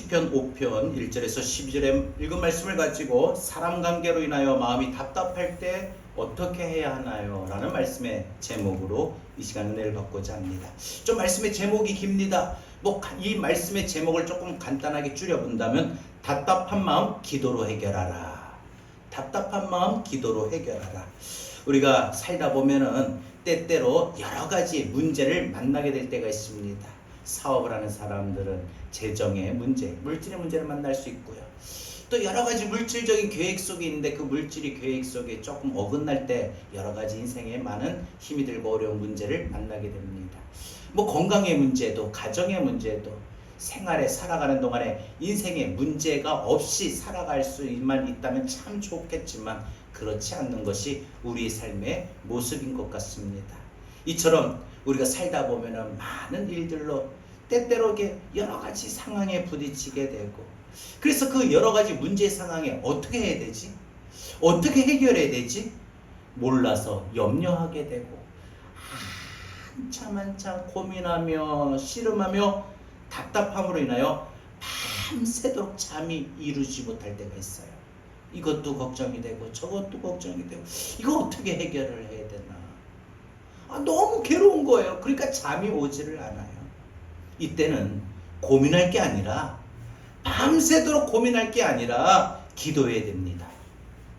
시편 5편 1절에서 12절에 읽은 말씀을 가지고 사람 관계로 인하여 마음이 답답할 때 어떻게 해야 하나요? 라는 말씀의 제목으로 이 시간 은혜를 받고자 합니다. 좀 말씀의 제목이 깁니다. 이 말씀의 제목을 조금 간단하게 줄여본다면 답답한 마음 기도로 해결하라. 답답한 마음 기도로 해결하라. 우리가 살다 보면은 때때로 여러 가지 문제를 만나게 될 때가 있습니다. 사업을 하는 사람들은 재정의 문제, 물질의 문제를 만날 수 있고요. 또 여러 가지 물질적인 계획 속에 있는데 그 물질이 계획 속에 조금 어긋날 때 여러 가지 인생에 많은 힘이 들고 어려운 문제를 만나게 됩니다. 건강의 문제도, 가정의 문제도, 생활에 살아가는 동안에 인생에 문제가 없이 살아갈 수만 있다면 참 좋겠지만 그렇지 않는 것이 우리의 삶의 모습인 것 같습니다. 이처럼 우리가 살다 보면은 많은 일들로 때때로 여러 가지 상황에 부딪히게 되고, 그래서 그 여러 가지 문제 상황에 어떻게 해야 되지? 어떻게 해결해야 되지? 몰라서 염려하게 되고 한참 고민하며 씨름하며 답답함으로 인하여 밤새도록 잠이 이루지 못할 때가 있어요. 이것도 걱정이 되고 저것도 걱정이 되고 이거 어떻게 해결을 해야 되나? 너무 괴로운 거예요. 그러니까 잠이 오지를 않아요. 이때는 고민할 게 아니라, 밤새도록 고민할 게 아니라 기도해야 됩니다.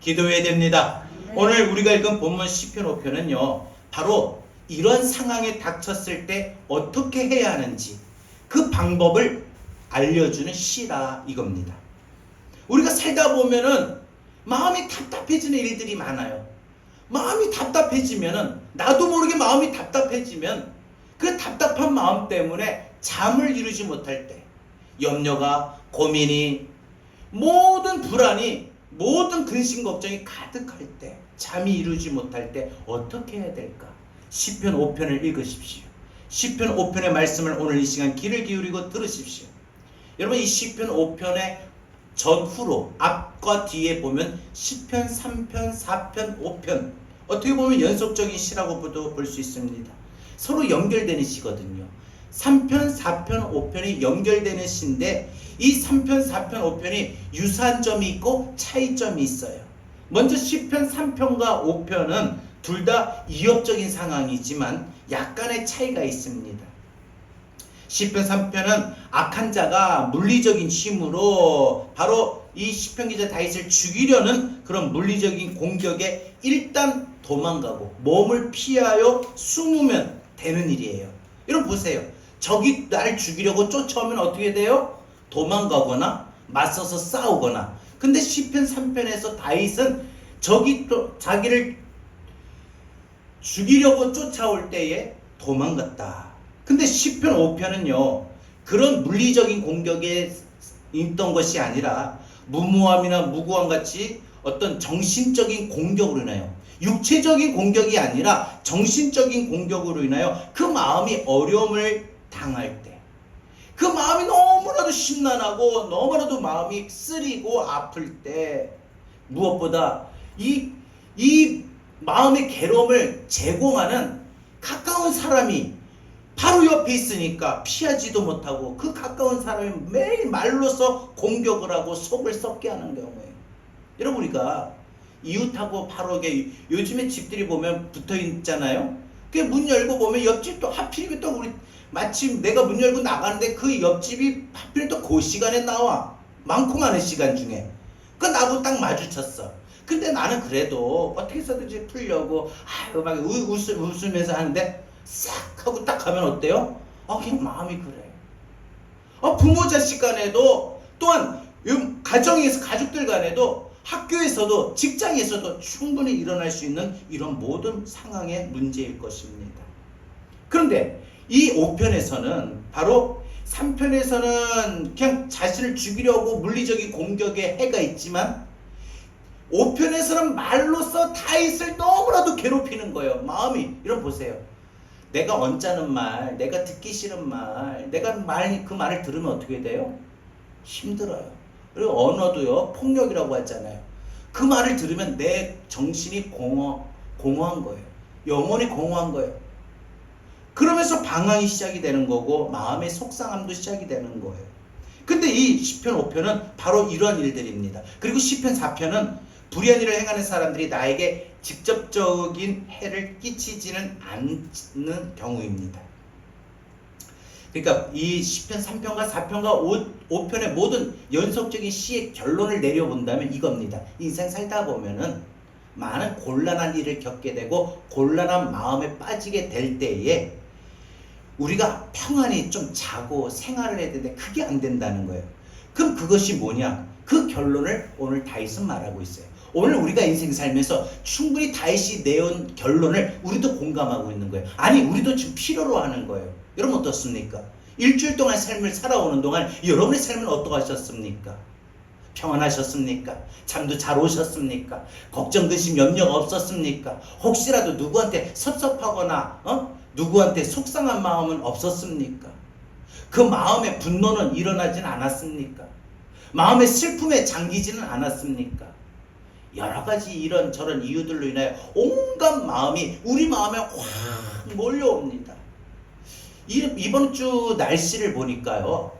기도해야 됩니다. 오늘 우리가 읽은 본문 시편 5편은요 바로 이런 상황에 닥쳤을 때 어떻게 해야 하는지 그 방법을 알려주는 시라 이겁니다. 우리가 살다 보면은 마음이 답답해지는 일들이 많아요. 마음이 답답해지면은, 나도 모르게 마음이 답답해지면 그 답답한 마음 때문에 잠을 이루지 못할 때, 염려가, 고민이, 모든 불안이, 모든 근심 걱정이 가득할 때, 잠이 이루지 못할 때 어떻게 해야 될까? 시편 5편을 읽으십시오. 시편 5편의 말씀을 오늘 이 시간 귀를 기울이고 들으십시오. 여러분, 이 시편 5편의 전후로 앞과 뒤에 보면 시편 3편, 4편, 5편 어떻게 보면 연속적인 시라고도 볼 수 있습니다. 서로 연결되는 시거든요. 3편, 4편, 5편이 연결되는 시인데 이 3편, 4편, 5편이 유사한 점이 있고 차이점이 있어요. 먼저 시편 3편과 5편은 둘 다 이업적인 상황이지만 약간의 차이가 있습니다. 시편 3편은 악한 자가 물리적인 힘으로 바로 이 시편 기자 다윗을 죽이려는 그런 물리적인 공격에 일단 도망가고 몸을 피하여 숨으면 되는 일이에요. 여러분 보세요. 적이 날 죽이려고 쫓아오면 어떻게 돼요? 도망가거나 맞서서 싸우거나. 근데 시편 3편에서 다윗은 적이 또 자기를 죽이려고 쫓아올 때에 도망갔다. 근데 시편 5편은요 그런 물리적인 공격에 있던 것이 아니라 무모함이나 무고함 같이 어떤 정신적인 공격으로 인하여, 육체적인 공격이 아니라 정신적인 공격으로 인하여 그 마음이 어려움을 당할 때, 그 마음이 너무나도 심란하고 너무나도 마음이 쓰리고 아플 때, 무엇보다 이 마음의 괴로움을 제공하는 가까운 사람이 바로 옆에 있으니까 피하지도 못하고 그 가까운 사람이 매일 말로서 공격을 하고 속을 썩게 하는 경우에요. 여러분, 우리가 이웃하고 바로 요즘에 집들이 보면 붙어 있잖아요. 그 문 열고 보면 옆집도 하필이면 또 우리 마침 내가 문 열고 나가는데 그 옆집이 하필 또 그 시간에 나와. 많고 많은 시간 중에. 그 나하고 딱 마주쳤어. 근데 나는 그래도 어떻게 해서든지 풀려고 막 웃으면서 하는데 싹 하고 딱 가면 어때요? 그냥 마음이 그래. 부모 자식 간에도, 또한 가정에서 가족들 간에도, 학교에서도, 직장에서도 충분히 일어날 수 있는 이런 모든 상황의 문제일 것입니다. 그런데 이 5편에서는, 바로 3편에서는 그냥 자신을 죽이려고 물리적인 공격에 해가 있지만 5편에서는 말로써 다윗을 너무나도 괴롭히는 거예요. 마음이. 여러분 보세요. 내가 언짢은 말, 내가 듣기 싫은 말, 내가 그 말을 들으면 어떻게 돼요? 힘들어요. 그리고 언어도요, 폭력이라고 하잖아요. 그 말을 들으면 내 정신이 공허한 거예요. 영혼이 공허한 거예요. 그러면서 방황이 시작이 되는 거고 마음의 속상함도 시작이 되는 거예요. 근데 이 시편 5편은 바로 이런 일들입니다. 그리고 시편 4편은 불의한 일을 행하는 사람들이 나에게 직접적인 해를 끼치지는 않는 경우입니다. 그러니까 이 시편 3편과 4편과 5편의 모든 연속적인 시의 결론을 내려본다면 이겁니다. 인생 살다 보면은 많은 곤란한 일을 겪게 되고 곤란한 마음에 빠지게 될 때에 우리가 평안히 좀 자고 생활을 해야 되는데 그게 안 된다는 거예요. 그럼 그것이 뭐냐? 그 결론을 오늘 다윗은 말하고 있어요. 오늘 우리가 인생 살면서 충분히 다윗이 내온 결론을 우리도 공감하고 있는 거예요. 아니, 우리도 지금 필요로 하는 거예요. 여러분 어떻습니까? 일주일 동안 삶을 살아오는 동안 여러분의 삶은 어떠하셨습니까? 평안하셨습니까? 잠도 잘 오셨습니까? 걱정, 근심, 염려가 없었습니까? 혹시라도 누구한테 섭섭하거나 누구한테 속상한 마음은 없었습니까? 그 마음의 분노는 일어나진 않았습니까? 마음의 슬픔에 잠기지는 않았습니까? 여러 가지 이런저런 이유들로 인하여 온갖 마음이 우리 마음에 확 몰려옵니다. 이번 주 날씨를 보니까요,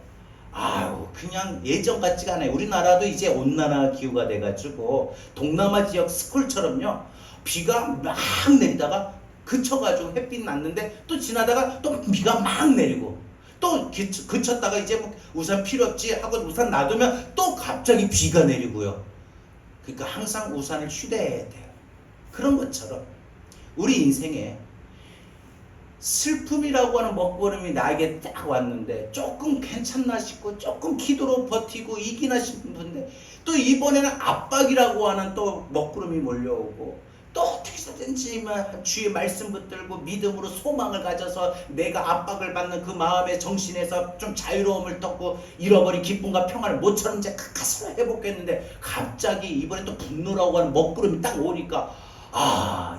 아유, 그냥 예전 같지가 않아요. 우리나라도 이제 온난화 기후가 돼가지고 동남아 지역 스콜처럼요, 비가 막 내리다가 그쳐가지고 햇빛 났는데 또 지나다가 또 비가 막 내리고 또 그쳤다가 이제 뭐 우산 필요 없지 하고 우산 놔두면 또 갑자기 비가 내리고요. 그러니까 항상 우산을 휴대해야 돼요. 그런 것처럼 우리 인생에 슬픔이라고 하는 먹구름이 나에게 딱 왔는데 조금 괜찮나 싶고 조금 기도로 버티고 이기나 싶은데 또 이번에는 압박이라고 하는 또 먹구름이 몰려오고 또 어떻게 해서든지 주의 말씀 붙들고 믿음으로 소망을 가져서 내가 압박을 받는 그 마음의 정신에서 좀 자유로움을 떴고 잃어버린 기쁨과 평안을 모처럼 이제 가까스로 회복했는데 갑자기 이번에 또 분노라고 하는 먹구름이 딱 오니까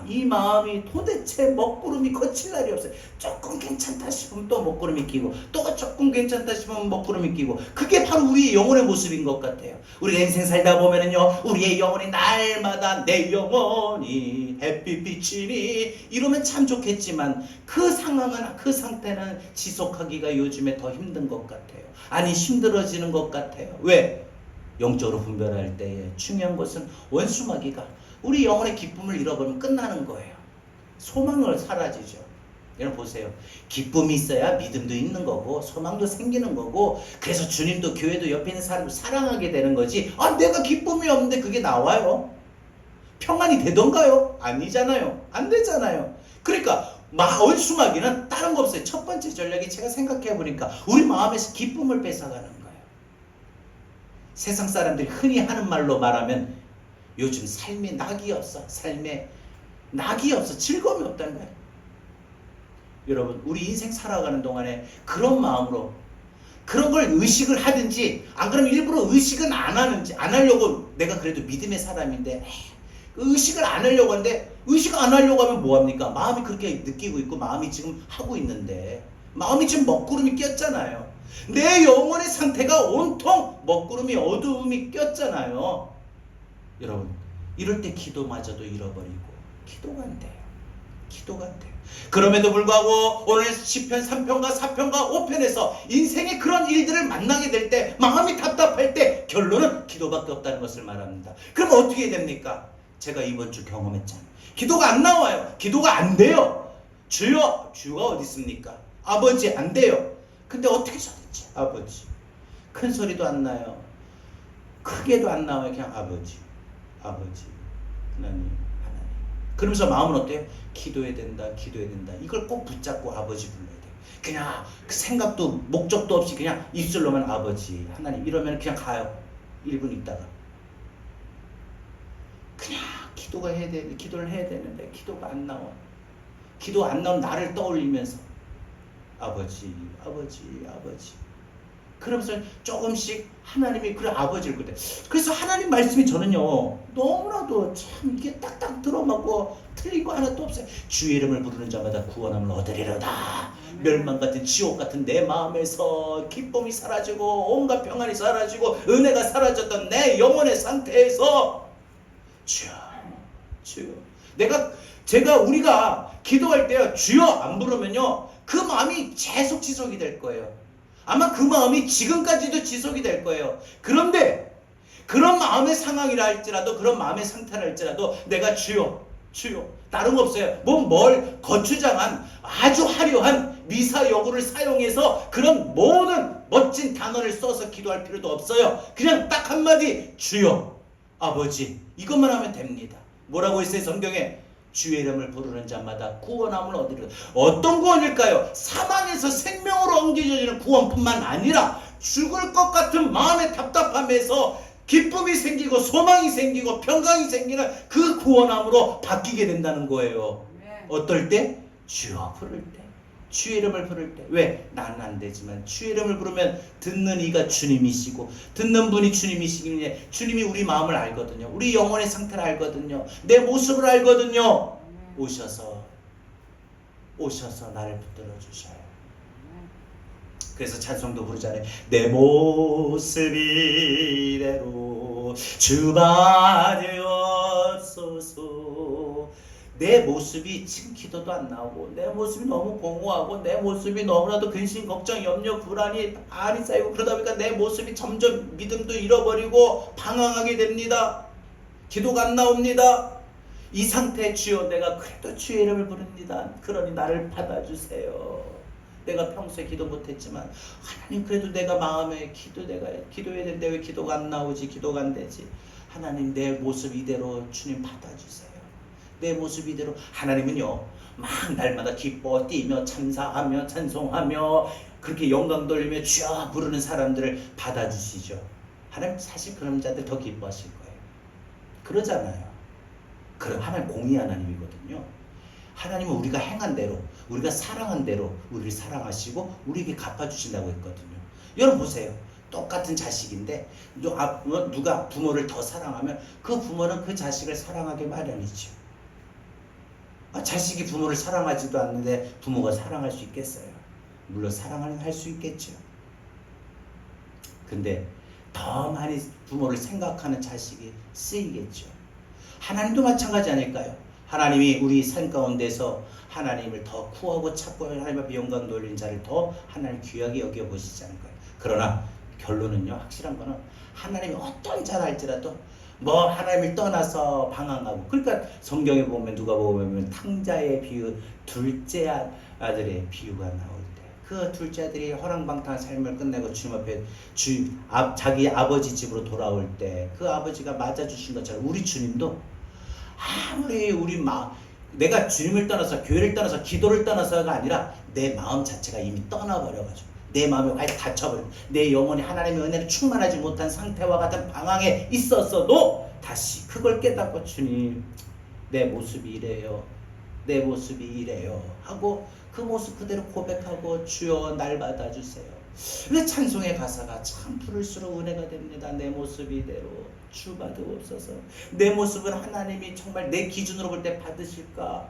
이 마음이 도대체 먹구름이 거칠 날이 없어요. 조금 괜찮다 싶으면 또 먹구름이 끼고 또 조금 괜찮다 싶으면 먹구름이 끼고 그게 바로 우리의 영혼의 모습인 것 같아요. 우리가 인생 살다 보면은요, 우리의 영혼이 날마다 내 영혼이 햇빛 비치니 이러면 참 좋겠지만 그 상황은, 그 상태는 지속하기가 요즘에 더 힘든 것 같아요. 아니, 힘들어지는 것 같아요. 왜? 영적으로 분별할 때에 중요한 것은 원수마귀가 우리 영혼의 기쁨을 잃어버리면 끝나는 거예요. 소망을 사라지죠. 여러분 보세요. 기쁨이 있어야 믿음도 있는 거고 소망도 생기는 거고 그래서 주님도 교회도 옆에 있는 사람을 사랑하게 되는 거지. 내가 기쁨이 없는데 그게 나와요? 평안이 되던가요? 아니잖아요. 안 되잖아요. 그러니까 원수마귀는 다른 거 없어요. 첫 번째 전략이 제가 생각해보니까 우리 마음에서 기쁨을 뺏어가는 거예요. 세상 사람들이 흔히 하는 말로 말하면 요즘 삶에 낙이 없어. 삶에 낙이 없어. 즐거움이 없다는 거예요. 여러분, 우리 인생 살아가는 동안에 그런 마음으로 그런 걸 의식을 하든지 안 그러면 일부러 의식은 안 하려고 내가 그래도 믿음의 사람인데 의식을 안 하려고 하는데 의식 안 하려고 하면 뭐합니까? 마음이 그렇게 느끼고 있고 마음이 지금 하고 있는데 마음이 지금 먹구름이 꼈잖아요. 내 영혼의 상태가 온통 먹구름이 어두움이 꼈잖아요. 여러분, 이럴 때 기도마저도 잃어버리고 기도가 안 돼요. 기도가 안 돼요. 그럼에도 불구하고 오늘 시편 3편과 4편과 5편에서 인생의 그런 일들을 만나게 될 때 마음이 답답할 때 결론은 기도밖에 없다는 것을 말합니다. 그럼 어떻게 됩니까? 제가 이번 주 경험했잖아요. 기도가 안 나와요. 기도가 안 돼요. 주여, 주가 어디 있습니까? 아버지, 안 돼요. 근데 어떻게 해서든지 아버지. 큰 소리도 안 나요. 크게도 안 나와요. 그냥 아버지, 아버지, 하나님, 하나님. 그러면서 마음은 어때요? 기도해야 된다, 기도해야 된다. 이걸 꼭 붙잡고 아버지 불러야 돼요. 그냥 그 생각도 목적도 없이 그냥 입술로만 아버지, 하나님 이러면 그냥 가요. 1분 있다가. 그냥 기도를 해야 되는데 기도가 안 나와. 기도 안 나오면 나를 떠올리면서 아버지, 아버지, 아버지. 그러면서 조금씩 하나님이 그래 아버지를 그래. 그래서 하나님 말씀이 저는요 너무나도 참 이게 딱딱 들어맞고 틀리고 하나도 없어요. 주의 이름을 부르는 자마다 구원함을 얻으리로다. 멸망 같은 지옥 같은 내 마음에서 기쁨이 사라지고 온갖 평안이 사라지고 은혜가 사라졌던 내 영혼의 상태에서 주여, 주여. 우리가 기도할 때요 주여 안 부르면요 그 마음이 계속 지속이 될 거예요. 아마 그 마음이 지금까지도 지속이 될 거예요. 그런데 그런 마음의 상황이라 할지라도, 그런 마음의 상태라 할지라도 내가 주여 주여, 다름 없어요. 뭘 거추장한 아주 화려한 미사여구를 사용해서 그런 모든 멋진 단어를 써서 기도할 필요도 없어요. 그냥 딱 한마디 주여 아버지, 이것만 하면 됩니다. 뭐라고 했어요 성경에? 주의 이름을 부르는 자마다 구원함을 얻으리라. 어떤 구원일까요? 사망에서 생명으로 옮겨지는 구원뿐만 아니라 죽을 것 같은 마음의 답답함에서 기쁨이 생기고 소망이 생기고 평강이 생기는 그 구원함으로 바뀌게 된다는 거예요. 어떨 때? 주여 부를 때, 주의 이름을 부를 때. 왜? 나는 안 되지만 주의 이름을 부르면 듣는 이가 주님이시고, 듣는 분이 주님이시기에 주님이 우리 마음을 알거든요. 우리 영혼의 상태를 알거든요. 내 모습을 알거든요. 오셔서 나를 붙들어 주셔요. 그래서 찬송도 부르잖아요. 내 모습 이대로 주받으옵소서. 내 모습이 지금 기도도 안 나오고, 내 모습이 너무 공허하고, 내 모습이 너무나도 근심, 걱정, 염려, 불안이 많이 쌓이고, 그러다 보니까 내 모습이 점점 믿음도 잃어버리고 방황하게 됩니다. 기도가 안 나옵니다. 이 상태에 주여 내가 그래도 주의 이름을 부릅니다. 그러니 나를 받아주세요. 내가 평소에 기도 못했지만 하나님, 그래도 내가 마음에 기도해야 되는데 왜 기도가 안 나오지? 기도가 안 되지? 하나님, 내 모습 이대로 주님 받아주세요. 내 모습 이대로. 하나님은요 막 날마다 기뻐 뛰며 참사하며 찬송하며 그렇게 영광 돌리며 주여 부르는 사람들을 받아주시죠. 하나님 사실 그런 자들 더 기뻐하실 거예요. 그러잖아요. 그럼 하나님 공의 하나님이거든요. 하나님은 우리가 행한 대로, 우리가 사랑한 대로 우리를 사랑하시고 우리에게 갚아주신다고 했거든요. 여러분 보세요. 똑같은 자식인데 누가 부모를 더 사랑하면 그 부모는 그 자식을 사랑하게 마련이죠. 자식이 부모를 사랑하지도 않는데 부모가 사랑할 수 있겠어요? 물론 사랑을 할 수 있겠죠. 근데 더 많이 부모를 생각하는 자식이 쓰이겠죠. 하나님도 마찬가지 아닐까요? 하나님이 우리 삶 가운데서 하나님을 더 구하고 찾고 하나님 앞에 영광 돌리는 자를 더 하나님 귀하게 여겨보시지 않을까요? 그러나 결론은요, 확실한 거는 하나님이 어떤 자라 할지라도 하나님을 떠나서 방황하고, 그러니까 성경에 보면 누가 보면 탕자의 비유, 둘째 아들의 비유가 나올 때, 그 둘째 아들이 허랑방탕한 삶을 끝내고 주님 앞에 자기 아버지 집으로 돌아올 때 그 아버지가 맞아주신 것처럼 우리 주님도 아무리 내가 주님을 떠나서, 교회를 떠나서, 기도를 떠나서가 아니라 내 마음 자체가 이미 떠나버려가지고 내 마음이 완전히 닫혀버리고 내 영혼이 하나님의 은혜를 충만하지 못한 상태와 같은 방황에 있었어도 다시 그걸 깨닫고 주님, 내 모습이 이래요, 내 모습이 이래요 하고 그 모습 그대로 고백하고 주여 날 받아주세요. 왜 찬송의 가사가 참 부를수록 은혜가 됩니다. 내 모습 이대로 주 받으옵소서. 내 모습을 하나님이 정말 내 기준으로 볼 때 받으실까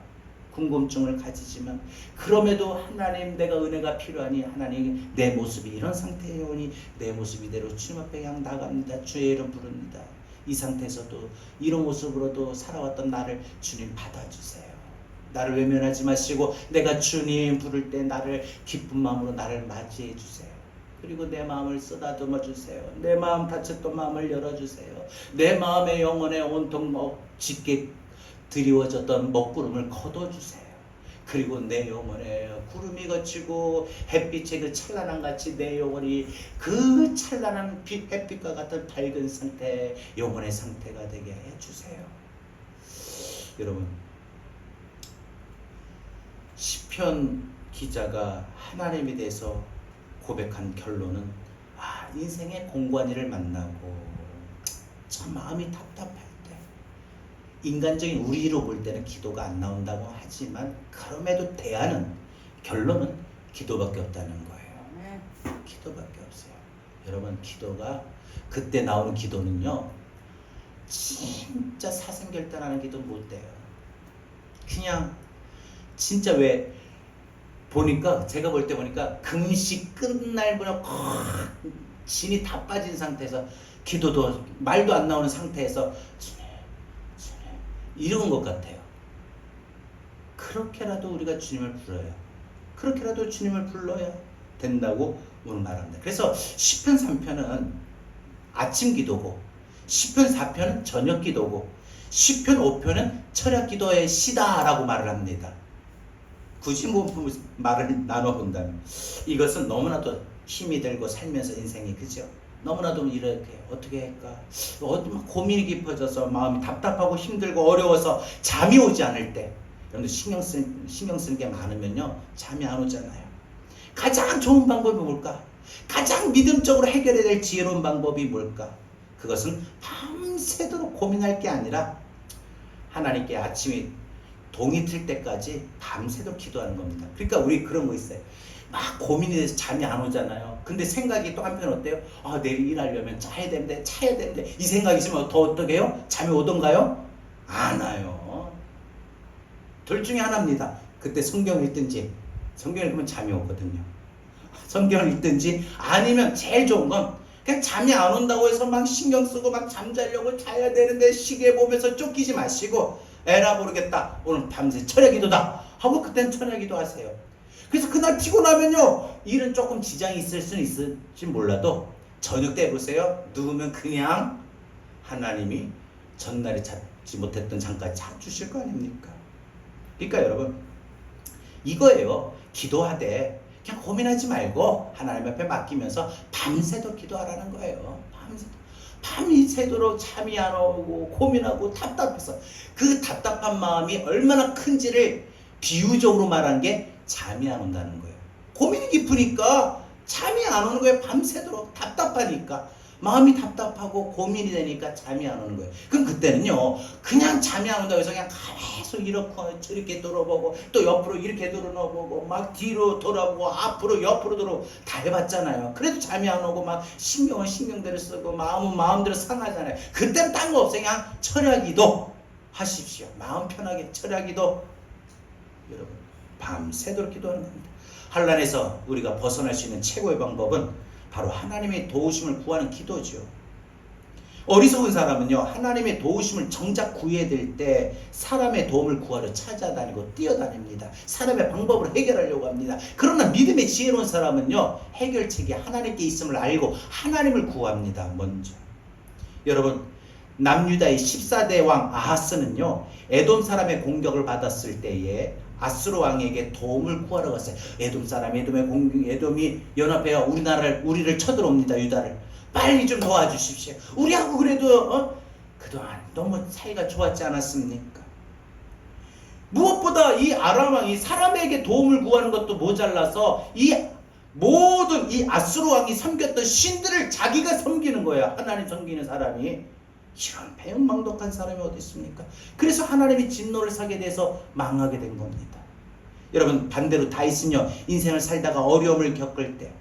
궁금증을 가지지만, 그럼에도 하나님, 내가 은혜가 필요하니 하나님, 내 모습이 이런 상태이오니 내 모습 이대로 주님 앞에 그냥 나갑니다. 주의 이름 부릅니다. 이 상태에서도 이런 모습으로도 살아왔던 나를 주님 받아주세요. 나를 외면하지 마시고 내가 주님 부를 때 나를 기쁜 마음으로 나를 맞이해 주세요. 그리고 내 마음을 쓰다듬어 주세요. 내 마음 닫혔던 마음을 열어주세요. 내 마음의 영혼에 온통 짙게 드리워졌던 먹구름을 걷어주세요. 그리고 내 영혼에 구름이 걷히고 햇빛의 그 찬란한 같이 내 영혼이 그 찬란한 햇빛과 같은 밝은 상태, 영혼의 상태가 되게 해주세요. 여러분, 시편 기자가 하나님에 대해서 고백한 결론은 인생의 공관이를 만나고 참 마음이 답답할 때, 인간적인 우리로 볼 때는 기도가 안 나온다고 하지만 그럼에도 결론은 기도밖에 없다는 거예요. 기도밖에 없어요. 여러분, 기도가 그때 나오는 기도는요, 진짜 사생결단하는 기도 못 돼요. 그냥 진짜 왜 제가 볼 때 보니까 금식 끝날 무렵 진이 다 빠진 상태에서 기도도 말도 안 나오는 상태에서 이런 것 같아요. 그렇게라도 우리가 주님을 불러요. 그렇게라도 주님을 불러야 된다고 오늘 말합니다. 그래서 시편 3편은 아침 기도고, 시편 4편은 저녁 기도고, 시편 5편은 철학 기도의 시다라고 말을 합니다. 굳이 뭐 말을 나눠본다면 이것은 너무나도 힘이 들고 살면서 인생이, 그죠? 너무나도 이렇게 어떻게 할까, 고민이 깊어져서 마음이 답답하고 힘들고 어려워서 잠이 오지 않을 때, 여러분들 신경 쓰는 게 많으면요 잠이 안 오잖아요. 가장 좋은 방법이 뭘까? 가장 믿음적으로 해결해야 될 지혜로운 방법이 뭘까? 그것은 밤새도록 고민할 게 아니라 하나님께 아침에 동이 틀 때까지 밤새도록 기도하는 겁니다. 그러니까 우리 그런 거 있어요. 막 고민이 돼서 잠이 안 오잖아요. 근데 생각이 또 한편 어때요? 아, 내일 일하려면 자야 되는데 이 생각이 있으면 더 어떻게 해요? 잠이 오던가요? 안 와요. 둘 중에 하나입니다. 그때 성경을 읽든지, 성경을 읽으면 잠이 오거든요. 성경을 읽든지, 아니면 제일 좋은 건 그냥 잠이 안 온다고 해서 막 신경 쓰고 막 잠자려고 자야 되는데 시계 보면서 쫓기지 마시고, 에라 모르겠다, 오늘 밤새 철야 기도다 하고 그땐 철야 기도 하세요. 그래서 그날 피곤하면요 일은 조금 지장이 있을 수는 있을지 몰라도 저녁 때 보세요, 누우면 그냥 하나님이 전날에 찾지 못했던 잠까지 찾주실 거 아닙니까? 그러니까 여러분 이거예요. 기도하되 그냥 고민하지 말고 하나님 앞에 맡기면서 밤새도록 기도하라는 거예요. 밤이 새도록 잠이 안 오고 고민하고 답답해서, 그 답답한 마음이 얼마나 큰지를 비유적으로 말한 게 잠이 안 온다는 거예요. 고민이 깊으니까 잠이 안 오는 거예요. 밤새도록 답답하니까, 마음이 답답하고 고민이 되니까 잠이 안 오는 거예요. 그럼 그때는요 그냥 잠이 안 온다고 해서 그냥 계속 이렇게 돌아보고 또 옆으로 이렇게 돌아보고 막 뒤로 돌아보고 앞으로 옆으로 돌아보고 다 해봤잖아요. 그래도 잠이 안 오고 막 신경은 신경대로 쓰고 마음은 마음대로 상하잖아요. 그때는 딴 거 없어요. 그냥 철야 기도 하십시오. 마음 편하게 철야 기도. 여러분 밤새도록 기도하는 겁니다. 환난에서 우리가 벗어날 수 있는 최고의 방법은 바로 하나님의 도우심을 구하는 기도죠. 어리석은 사람은요 하나님의 도우심을 정작 구해야 될 때 사람의 도움을 구하러 찾아다니고 뛰어다닙니다. 사람의 방법으로 해결하려고 합니다. 그러나 믿음의 지혜로운 사람은요 해결책이 하나님께 있음을 알고 하나님을 구합니다. 먼저 여러분, 남유다의 14대 왕 아하스는요 에돔 사람의 공격을 받았을 때에 아수르 왕에게 도움을 구하러 갔어요. 에돔 사람, 에돔이 연합해야 우리를 쳐들어옵니다. 유다를 빨리 좀 도와주십시오. 우리하고 그래도 그동안 너무 사이가 좋았지 않았습니까? 무엇보다 이 아람 왕이 사람에게 도움을 구하는 것도 모자라서 이 모든 이 아수르 왕이 섬겼던 신들을 자기가 섬기는 거야. 하나님 섬기는 사람이. 이런 배은망덕한 사람이 어디 있습니까? 그래서 하나님이 진노를 사게 돼서 망하게 된 겁니다. 여러분 반대로 다윗은요 인생을 살다가 어려움을 겪을 때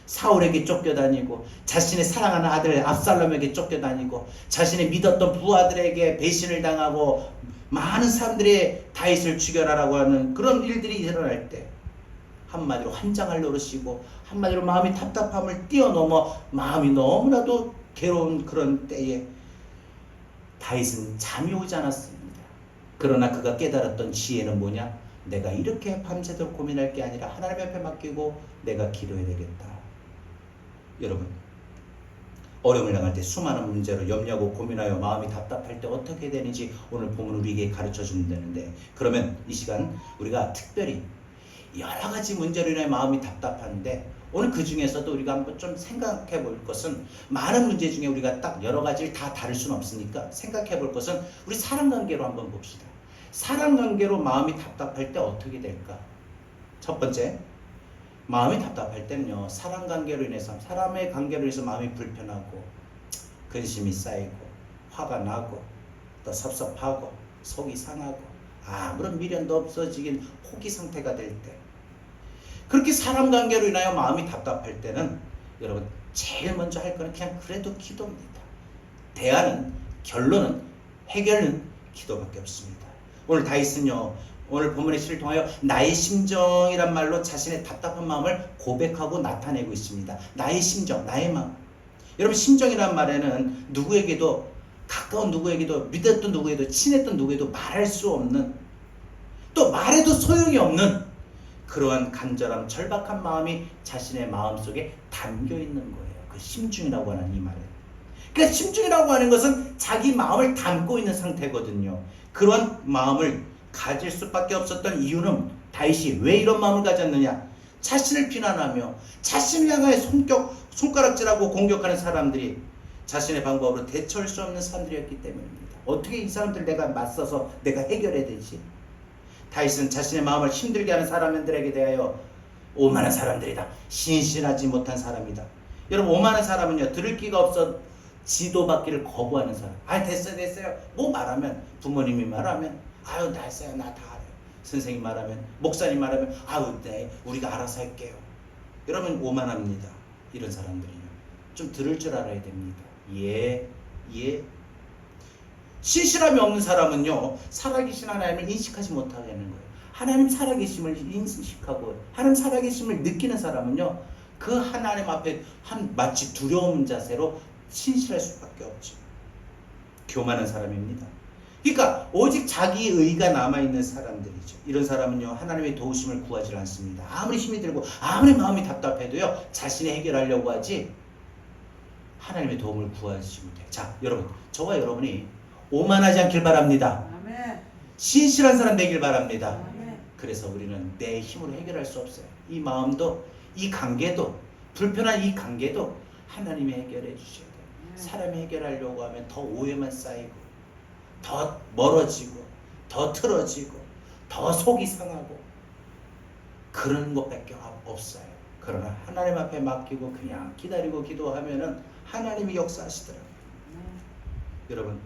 사울에게 쫓겨다니고, 자신의 사랑하는 아들 압살롬에게 쫓겨다니고, 자신의 믿었던 부하들에게 배신을 당하고 많은 사람들이 다윗을 죽여라라고 하는 그런 일들이 일어날 때 한마디로 환장할 노릇이고, 한마디로 마음이 답답함을 뛰어넘어 마음이 너무나도 괴로운 그런 때에 다윗은 잠이 오지 않았습니다. 그러나 그가 깨달았던 지혜는 뭐냐? 내가 이렇게 밤새도록 고민할 게 아니라 하나님 앞에 맡기고 내가 기도해야 되겠다. 여러분, 어려움을 당할 때 수많은 문제로 염려하고 고민하여 마음이 답답할 때 어떻게 되는지 오늘 본문 우리에게 가르쳐 준다는데, 그러면 이 시간 우리가 특별히 여러 가지 문제로 인해 마음이 답답한데 오늘 그 중에서도 우리가 한번 좀 생각해 볼 것은, 많은 문제 중에 우리가 딱 여러 가지를 다 다룰 수는 없으니까 생각해 볼 것은 우리 사람관계로 한번 봅시다. 사람관계로 마음이 답답할 때 어떻게 될까? 첫 번째, 마음이 답답할 때는요 사람관계로 인해서, 사람의 관계로 인해서 마음이 불편하고 근심이 쌓이고 화가 나고 또 섭섭하고 속이 상하고 아무런 미련도 없어지긴 포기 상태가 될 때, 그렇게 사람 관계로 인하여 마음이 답답할 때는 여러분 제일 먼저 할 거는 그냥 그래도 기도입니다. 대안은, 결론은, 해결은 기도밖에 없습니다. 오늘 다윗은요 오늘 본문의 시를 통하여 나의 심정이란 말로 자신의 답답한 마음을 고백하고 나타내고 있습니다. 나의 심정, 나의 마음. 여러분 심정이란 말에는 누구에게도, 가까운 누구에게도, 믿었던 누구에게도, 친했던 누구에게도 말할 수 없는, 또 말해도 소용이 없는 그러한 간절함, 절박한 마음이 자신의 마음속에 담겨 있는 거예요. 그 심중이라고 하는 이 말은. 그러니까 심중이라고 하는 것은 자기 마음을 담고 있는 상태거든요. 그런 마음을 가질 수밖에 없었던 이유는 다윗이 왜 이런 마음을 가졌느냐? 자신을 비난하며 자신을 향하여 손가락질하고 공격하는 사람들이 자신의 방법으로 대처할 수 없는 사람들이었기 때문입니다. 어떻게 이 사람들 내가 맞서서 내가 해결해야 되지? 다윗은 자신의 마음을 힘들게 하는 사람들에게 대하여 오만한 사람들이다. 신실하지 못한 사람이다. 여러분, 오만한 사람은요, 들을 기가 없어 지도받기를 거부하는 사람. 아, 됐어요. 뭐 말하면, 부모님이 말하면, 아유, 됐어요. 나 다 알아요. 선생님 말하면, 목사님 말하면, 아유, 네, 우리가 알아서 할게요. 여러분, 오만합니다. 이런 사람들이요. 좀 들을 줄 알아야 됩니다. 예. 신실함이 없는 사람은요, 살아계신 하나님을 인식하지 못하게 하는 거예요. 하나님 살아계심을 인식하고 하나님 살아계심을 느끼는 사람은요, 그 하나님 앞에 마치 두려움 자세로 신실할 수밖에 없죠. 교만한 사람입니다. 그러니까 오직 자기 의가 남아있는 사람들이죠. 이런 사람은요, 하나님의 도우심을 구하지 않습니다. 아무리 힘이 들고 아무리 마음이 답답해도요, 자신이 해결하려고 하지 하나님의 도움을 구하지 못해요. 자, 여러분, 저와 여러분이 오만하지 않길 바랍니다. 아멘. 신실한 사람 되길 바랍니다. 아멘. 그래서 우리는 내 힘으로 해결할 수 없어요. 이 마음도, 이 관계도, 불편한 이 관계도 하나님이 해결해 주셔야 돼요. 사람이 해결하려고 하면 더 오해만 쌓이고, 더 멀어지고, 더 틀어지고, 더 속이 상하고, 그런 것밖에 없어요. 그러나 하나님 앞에 맡기고 그냥 기다리고 기도하면은 하나님이 역사하시더라고요. 여러분,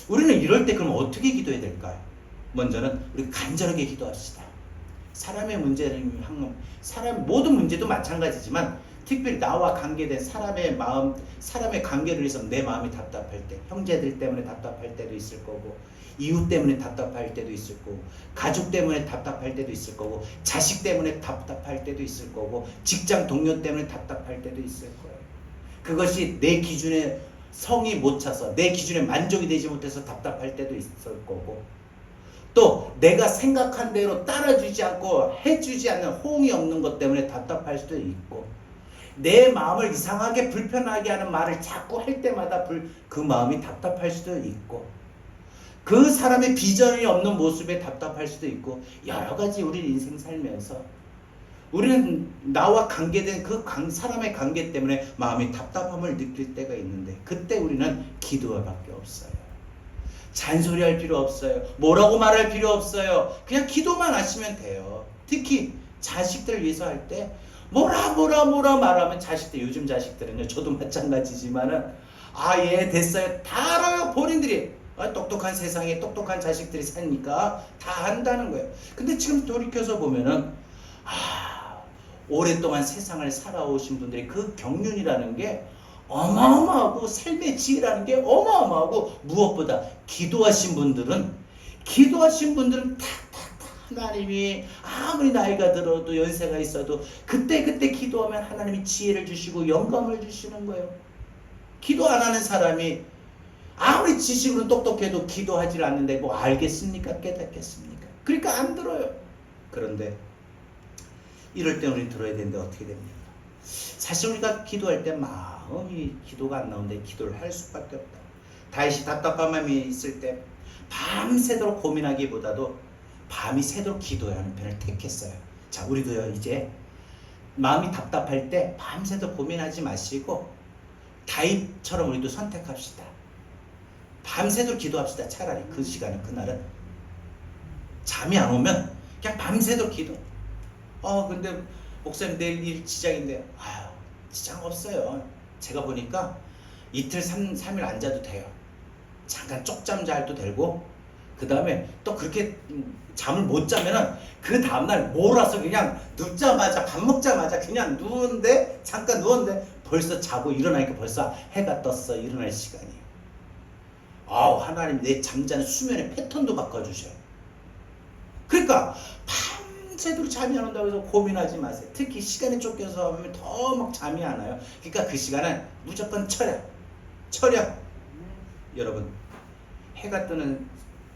우리는 이럴 때 그럼 어떻게 기도해야 될까요? 먼저는 우리 간절하게 기도합시다. 사람의 문제는 모든 문제도 마찬가지지만 특별히 나와 관계된 사람의 마음, 사람의 관계를 위해서 내 마음이 답답할 때, 형제들 때문에 답답할 때도 있을 거고, 이웃 때문에 답답할 때도 있을 거고, 가족 때문에 답답할 때도 있을 거고, 자식 때문에 답답할 때도 있을 거고, 직장 동료 때문에 답답할 때도 있을 거예요. 그것이 내 기준에 성이 못 차서, 내 기준에 만족이 되지 못해서 답답할 때도 있을 거고, 또 내가 생각한 대로 따라주지 않고 해주지 않는 호응이 없는 것 때문에 답답할 수도 있고, 내 마음을 이상하게 불편하게 하는 말을 자꾸 할 때마다 그 마음이 답답할 수도 있고, 그 사람의 비전이 없는 모습에 답답할 수도 있고, 여러 가지 우리 인생 살면서 우리는 나와 관계된 그 사람의 관계 때문에 마음이 답답함을 느낄 때가 있는데, 그때 우리는 기도밖에 없어요. 잔소리할 필요 없어요. 뭐라고 말할 필요 없어요. 그냥 기도만 하시면 돼요. 특히 자식들을 위해서 할 때 뭐라 말하면, 자식들, 요즘 자식들은요, 저도 마찬가지지만은, 아, 예, 됐어요. 다 알아요. 본인들이. 똑똑한 세상에 똑똑한 자식들이 사니까 다 안다는 거예요. 근데 지금 돌이켜서 보면은, 오랫동안 세상을 살아오신 분들이 그 경륜이라는 게 어마어마하고, 삶의 지혜라는 게 어마어마하고, 무엇보다 기도하신 분들은 하나님이 아무리 나이가 들어도 연세가 있어도 그때 기도하면 하나님이 지혜를 주시고 영감을 주시는 거예요. 기도 안 하는 사람이 아무리 지식으로 똑똑해도 기도하지 않는데 뭐 알겠습니까? 깨닫겠습니까? 그러니까 안 들어요. 그런데 이럴 때 우리 들어야 되는데 어떻게 됩니까? 사실 우리가 기도할 때 마음이 기도가 안 나오는데 기도를 할 수밖에 없다. 다윗이 답답한 마음이 있을 때 밤새도록 고민하기보다도 밤이 새도록 기도하는 편을 택했어요. 자, 우리도요, 이제 마음이 답답할 때 밤새도록 고민하지 마시고 다윗처럼 우리도 선택합시다. 밤새도록 기도합시다. 차라리 그 시간에, 그날은 잠이 안 오면 그냥 밤새도록 기도. 근데 목사님 내일 일 지장인데, 지장 없어요. 제가 보니까 이틀 3일 안 자도 돼요. 잠깐 쪽잠 자도 되고, 그 다음에 또 그렇게 잠을 못 자면은 그 다음날 몰아서 그냥 눕자마자, 밥 먹자마자 그냥 잠깐 누웠는데 벌써 자고 일어나니까 벌써 해가 떴어. 일어날 시간이에요. 하나님 내 잠자는 수면의 패턴도 바꿔주셔요. 그러니까 밤새도록 잠이 안 온다고 해서 고민하지 마세요. 특히 시간에 쫓겨서 하면 더 막 잠이 안 와요. 그러니까 그 시간은 무조건 철야. 여러분, 해가 뜨는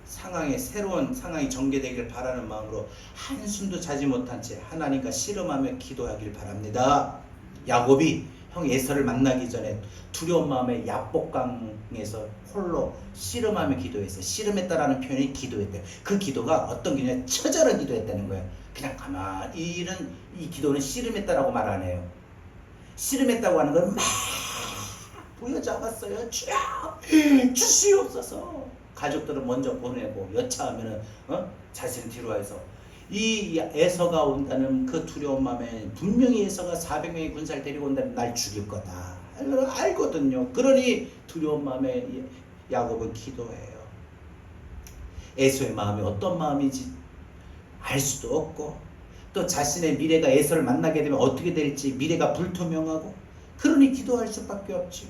새로운 상황이 전개되길 바라는 마음으로 한숨도 자지 못한 채 하나님과 씨름하며 기도하길 바랍니다. 야곱이 형 에서를 만나기 전에 두려운 마음에 야복강에서 홀로 씨름하며 기도했어요. 씨름했다라는 표현이 기도했대요. 그 기도가 어떤 기도냐, 처절한 기도했다는 거예요. 그냥 가만히 이 기도는 씨름했다라고 말 안 해요. 씨름했다고 하는 건 막 부여잡았어요. 주여 주시옵소서. 가족들은 먼저 보내고 여차하면은 자신은 뒤로 와서 이 에서가 온다는 그 두려운 마음에 분명히 에서가 400명의 군사를 데리고 온다면 날 죽일 거다 알거든요. 그러니 두려운 마음에 야곱은 기도해요. 에서의 마음이 어떤 마음인지 알 수도 없고 또 자신의 미래가 에서를 만나게 되면 어떻게 될지 미래가 불투명하고 그러니 기도할 수밖에 없죠.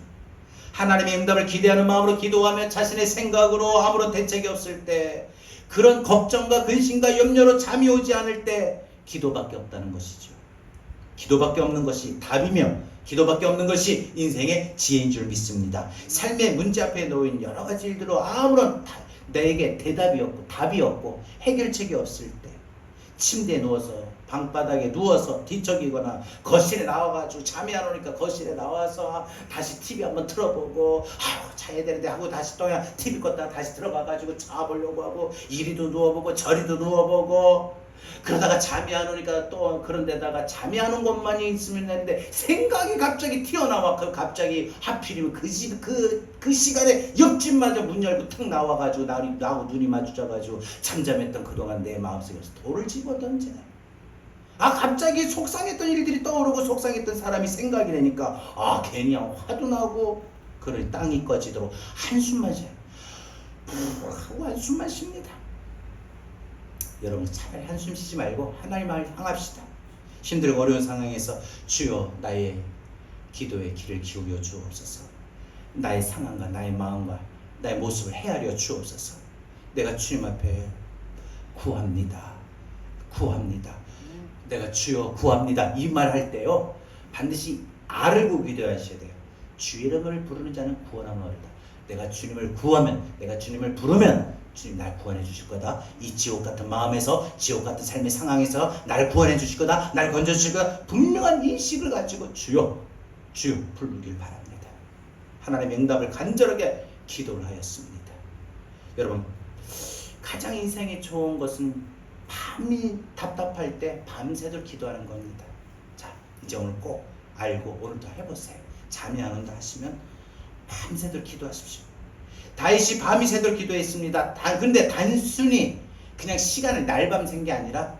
하나님의 응답을 기대하는 마음으로 기도하며 자신의 생각으로 아무런 대책이 없을 때, 그런 걱정과 근심과 염려로 잠이 오지 않을 때 기도밖에 없다는 것이죠. 기도밖에 없는 것이 답이며 기도밖에 없는 것이 인생의 지혜인 줄 믿습니다. 삶의 문제 앞에 놓인 여러 가지 일들로 아무런 내게 대답이 없고 답이 없고 해결책이 없을 때 침대에 누워서 방바닥에 누워서 뒤척이거나 거실에 나와가지고 잠이 안 오니까 거실에 나와서 다시 TV 한번 틀어보고 자야 되는데 하고 다시 또 그냥 TV 껐다가 다시 들어가가지고 자보려고 하고 이리도 누워보고 저리도 누워보고 그러다가 잠이 안 오니까 또 그런 데다가 잠이 안 온 것만이 있으면 되는데 생각이 갑자기 튀어나와. 갑자기 하필이면 그 시간에 옆집마저 문 열고 탁 나와가지고 나하고 눈이 마주쳐가지고 잠잠했던 그동안 내 마음속에서 돌을 집어던져. 갑자기 속상했던 일들이 떠오르고 속상했던 사람이 생각이 되니까 괜히 화도 나고 그러니 땅이 꺼지도록 한숨만 쉬어요. 하고 한숨만 쉽니다. 여러분 차라리 한숨 쉬지 말고 하나님을 향합시다. 힘들고 어려운 상황에서 주여 나의 기도의 귀를 기울여 주옵소서. 나의 상황과 나의 마음과 나의 모습을 헤아려 주옵소서. 내가 주님 앞에 구합니다. 내가 주여 구합니다. 이 말 할 때요 반드시 알고 기도하셔야 돼요. 주의 이름을 부르는 자는 구원함을 얻으리라. 내가 주님을 구하면, 내가 주님을 부르면 주님 날 구원해 주실 거다. 이 지옥 같은 마음에서, 지옥 같은 삶의 상황에서 나를 구원해 주실 거다. 나를 건져 주실 거다. 분명한 인식을 가지고 주여 부르길 바랍니다. 하나님의 응답을 간절하게 기도를 하였습니다. 여러분 가장 인생에 좋은 것은 밤이 답답할 때 밤새도록 기도하는 겁니다. 자, 이제 오늘 꼭 알고 오늘도 해보세요. 잠이 안 온다 하시면 밤새도록 기도하십시오. 다윗이 밤이 새도록 기도했습니다. 근데 단순히 그냥 시간을 날밤 샌 게 아니라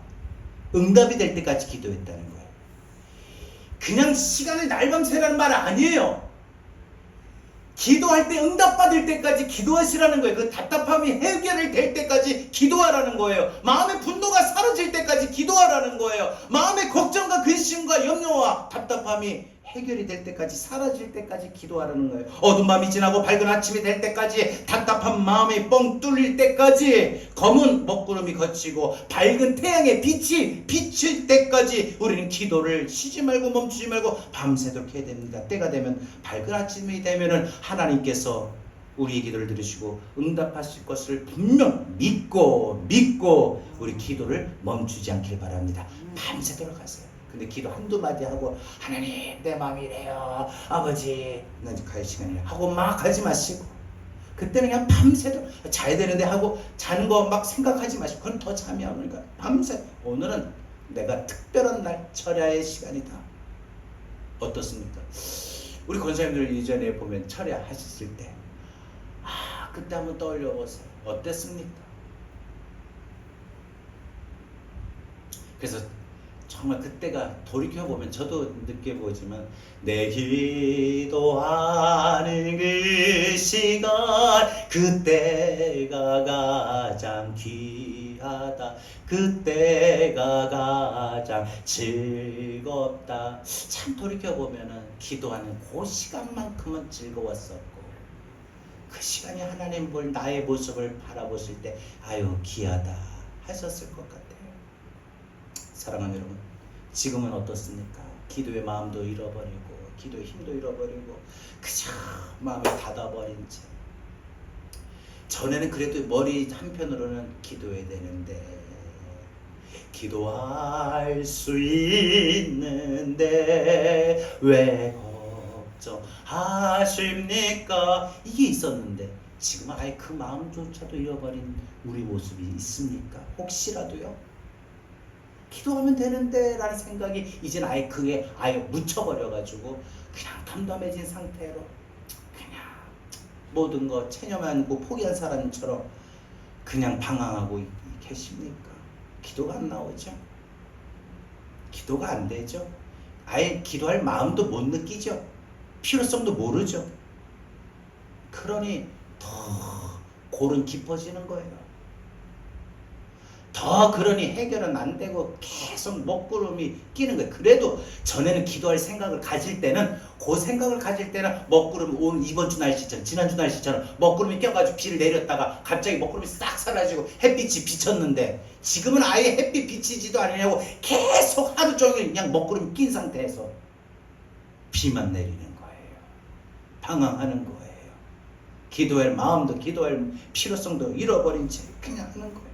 응답이 될 때까지 기도했다는 거예요. 그냥 시간을 날밤 새라는 말 아니에요. 기도할 때 응답받을 때까지 기도하시라는 거예요. 그 답답함이 해결이 될 때까지 기도하라는 거예요. 마음의 분노가 사라질 때까지 기도하라는 거예요. 마음의 걱정과 근심과 염려와 답답함이 해결이 될 때까지, 사라질 때까지 기도하라는 거예요. 어두운 밤이 지나고 밝은 아침이 될 때까지, 답답한 마음이 뻥 뚫릴 때까지, 검은 먹구름이 걷히고 밝은 태양의 빛이 비칠 때까지 우리는 기도를 쉬지 말고 멈추지 말고 밤새도록 해야 됩니다. 때가 되면, 밝은 아침이 되면은 하나님께서 우리의 기도를 들으시고 응답하실 것을 분명 믿고 우리 기도를 멈추지 않길 바랍니다. 밤새도록 하세요. 근데 기도 한두 마디 하고 하나님 내 마음이 이래요 아버지 나 이제 갈 시간이야 하고 막 하지 마시고, 그때는 그냥 밤새도록 자야 되는데 하고 자는 거 막 생각하지 마시고, 그건 더 잠이 안 오니까 밤새. 오늘은 내가 특별한 날 철야의 시간이다. 어떻습니까? 우리 권사님들 이전에 보면 철야 하셨을 때 그때 한번 떠올려 보세요. 어땠습니까? 그래서 정말 그때가 돌이켜보면 저도 느껴보지만 내 기도하는 그 시간 그때가 가장 귀하다. 그때가 가장 즐겁다. 참 돌이켜보면 기도하는 그 시간만큼은 즐거웠었고, 그 시간이 하나님 볼 나의 모습을 바라보실 때 아유 귀하다 하셨을 것 같아요. 사랑하는 여러분, 지금은 어떻습니까? 기도의 마음도 잃어버리고 기도의 힘도 잃어버리고 그저 마음이 닫아버린 채 전에는 그래도 머리 한편으로는 기도해야 되는데 기도할 수 있는데 왜 걱정하십니까? 이게 있었는데 지금은 아예 그 마음조차도 잃어버린 우리 모습이 있습니까? 혹시라도요? 기도하면 되는데 라는 생각이 이제는 아예 그게 아예 묻혀버려가지고 그냥 덤덤해진 상태로 그냥 모든 거 체념하고 포기한 사람처럼 그냥 방황하고 계십니까? 기도가 안 나오죠? 기도가 안 되죠? 아예 기도할 마음도 못 느끼죠? 필요성도 모르죠? 그러니 더 골은 깊어지는 거예요. 더 그러니 해결은 안 되고 계속 먹구름이 끼는 거예요. 그래도 전에는 기도할 생각을 가질 때는 그 생각을 가질 때는 먹구름 이번 주 날씨처럼 지난주 날씨처럼 먹구름이 껴가지고 비를 내렸다가 갑자기 먹구름이 싹 사라지고 햇빛이 비쳤는데 지금은 아예 햇빛 비치지도 않으냐고 계속 하루 종일 그냥 먹구름이 낀 상태에서 비만 내리는 거예요. 방황하는 거예요. 기도할 마음도 기도할 필요성도 잃어버린 채 그냥 하는 거예요.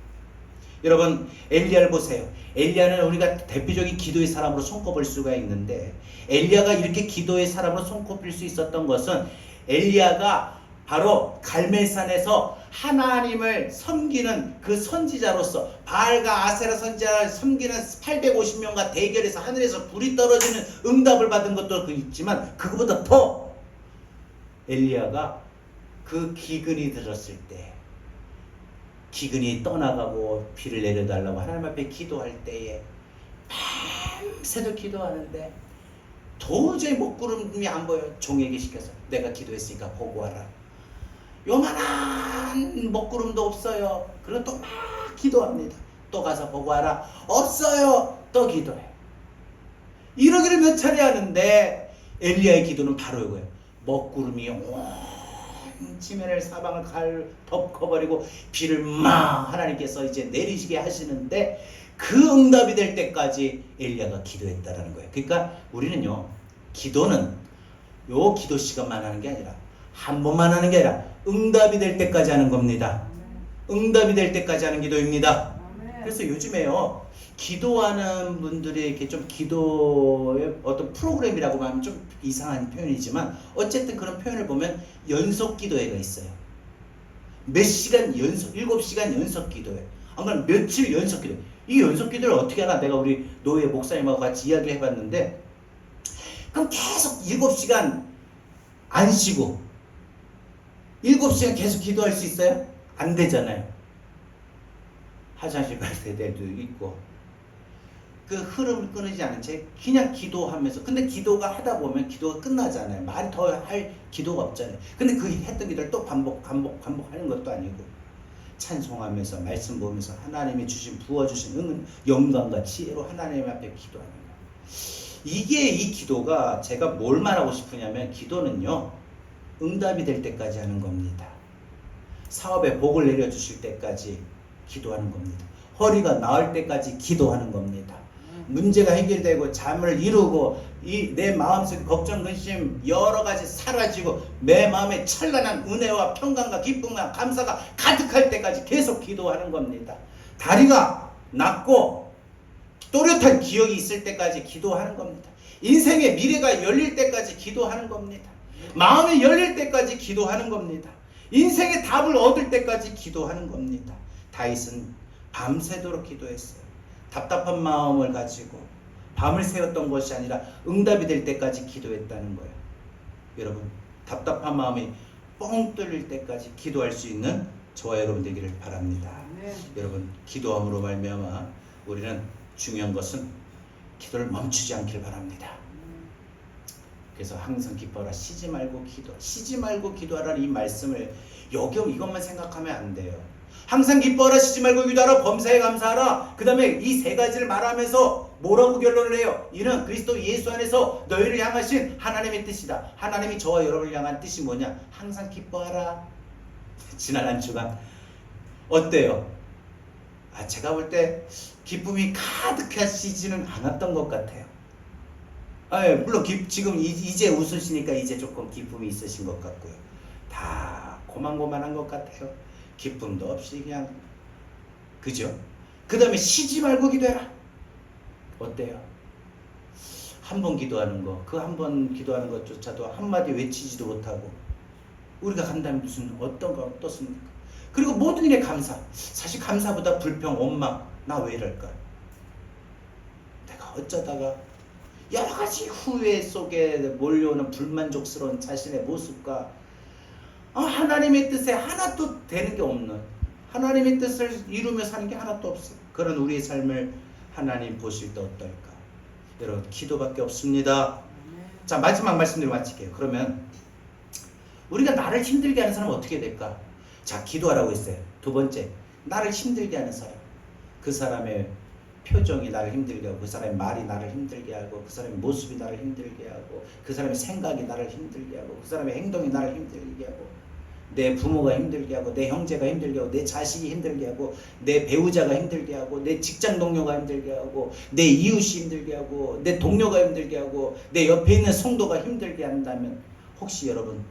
여러분 엘리야를 보세요. 엘리야는 우리가 대표적인 기도의 사람으로 손꼽을 수가 있는데 엘리야가 이렇게 기도의 사람으로 손꼽힐 수 있었던 것은 엘리야가 바로 갈멜산에서 하나님을 섬기는 그 선지자로서 바알과 아세라 선지자를 섬기는 850명과 대결해서 하늘에서 불이 떨어지는 응답을 받은 것도 있지만 그거보다 더 엘리야가 그 기근이 들었을 때 기근이 떠나가고 비를 내려달라고 하나님 앞에 기도할 때에 밤새도 기도하는데 도저히 먹구름이 안 보여. 종에게 시켜서 내가 기도했으니까 보고 와라. 요만한 먹구름도 없어요. 그리고 또 막 기도합니다. 또 가서 보고 와라. 없어요. 또 기도해. 이러기를 몇 차례 하는데 엘리야의 기도는 바로 이거예요. 먹구름이 지면을 사방을 덮어버리고 비를 막 하나님께서 이제 내리시게 하시는데 그 응답이 될 때까지 엘리야가 기도했다라는 거예요. 그러니까 우리는요 기도는 요 기도 시간만 하는 게 아니라 한 번만 하는 게 아니라 응답이 될 때까지 하는 겁니다. 응답이 될 때까지 하는 기도입니다. 그래서 요즘에요 기도하는 분들이 이렇게 좀 기도의 어떤 프로그램이라고 하면 좀 이상한 표현이지만 어쨌든 그런 표현을 보면 연속 기도회가 있어요. 몇 시간 연속, 7시간 연속 기도회. 안 그러면 며칠 연속 기도회. 이 연속 기도를 어떻게 하나 내가 우리 노예 목사님하고 같이 이야기를 해봤는데 그럼 계속 7시간 안 쉬고 7시간 계속 기도할 수 있어요? 안 되잖아요. 화장실 갈 때도 있고 그 흐름을 끊이지 않은 채 그냥 기도하면서 근데 기도가 하다 보면 기도가 끝나잖아요. 말이 더 할 기도가 없잖아요. 근데 그 했던 기도를 또 반복하는 것도 아니고 찬송하면서 말씀 보면서 하나님이 부어주신 영광과 지혜로 하나님 앞에 기도하는 거예요. 이게 이 기도가 제가 뭘 말하고 싶으냐면 기도는요 응답이 될 때까지 하는 겁니다. 사업에 복을 내려주실 때까지 기도하는 겁니다. 허리가 나을 때까지 기도하는 겁니다. 문제가 해결되고 잠을 이루고 내 마음속에 걱정, 근심 여러 가지 사라지고 내 마음에 찬란한 은혜와 평강과 기쁨과 감사가 가득할 때까지 계속 기도하는 겁니다. 다리가 낫고 또렷한 기억이 있을 때까지 기도하는 겁니다. 인생의 미래가 열릴 때까지 기도하는 겁니다. 마음이 열릴 때까지 기도하는 겁니다. 인생의 답을 얻을 때까지 기도하는 겁니다. 다윗은 밤새도록 기도했어요. 답답한 마음을 가지고 밤을 새웠던 것이 아니라 응답이 될 때까지 기도했다는 거예요. 여러분 답답한 마음이 뻥 뚫릴 때까지 기도할 수 있는 저와 여러분 되기를 바랍니다. 여러분 기도함으로 말미암아 우리는 중요한 것은 기도를 멈추지 않길 바랍니다. 그래서 항상 기뻐하라 쉬지 말고 기도하라는 이 말씀을 이것만 생각하면 안 돼요. 항상 기뻐하라 쉬지 말고 기도하라 범사에 감사하라. 그 다음에 이 세 가지를 말하면서 뭐라고 결론을 해요? 이는 그리스도 예수 안에서 너희를 향하신 하나님의 뜻이다. 하나님이 저와 여러분을 향한 뜻이 뭐냐? 항상 기뻐하라. 지난 한 주간 어때요? 제가 볼 때 기쁨이 가득하시지는 않았던 것 같아요. 물론 지금 이제 웃으시니까 이제 조금 기쁨이 있으신 것 같고요. 다 고만고만한 것 같아요. 기쁨도 없이 그냥 그죠? 그 다음에 쉬지 말고 기도해라. 어때요? 한 번 기도하는 거, 그 한 번 기도하는 것조차도 한마디 외치지도 못하고 우리가 간다면 무슨 어떤 거 어떻습니까? 그리고 모든 일에 감사. 사실 감사보다 불평, 원망, 나 왜 이럴까? 내가 어쩌다가 여러 가지 후회 속에 몰려오는 불만족스러운 자신의 모습과 하나님의 뜻에 하나도 되는 게 없는, 하나님의 뜻을 이루며 사는 게 하나도 없어. 그런 우리의 삶을 하나님 보실 때 어떨까? 여러분, 기도밖에 없습니다. 자, 마지막 말씀드리고 마칠게요. 그러면 우리가 나를 힘들게 하는 사람은 어떻게 될까? 자, 기도하라고 했어요. 두 번째, 나를 힘들게 하는 사람. 그 사람의 표정이 나를 힘들게 하고, 그 사람의 말이 나를 힘들게 하고, 그 사람의 모습이 나를 힘들게 하고, 그 사람의 생각이 나를 힘들게 하고, 그 사람의 행동이 나를 힘들게 하고, 내 부모가 힘들게 하고, 내 형제가 힘들게 하고, 내 자식이 힘들게 하고, 내 배우자가 힘들게 하고, 내 직장 동료가 힘들게 하고, 내 이웃이 힘들게 하고, 내 동료가 힘들게 하고, 내 옆에 있는 성도가 힘들게 한다면, 혹시 여러분,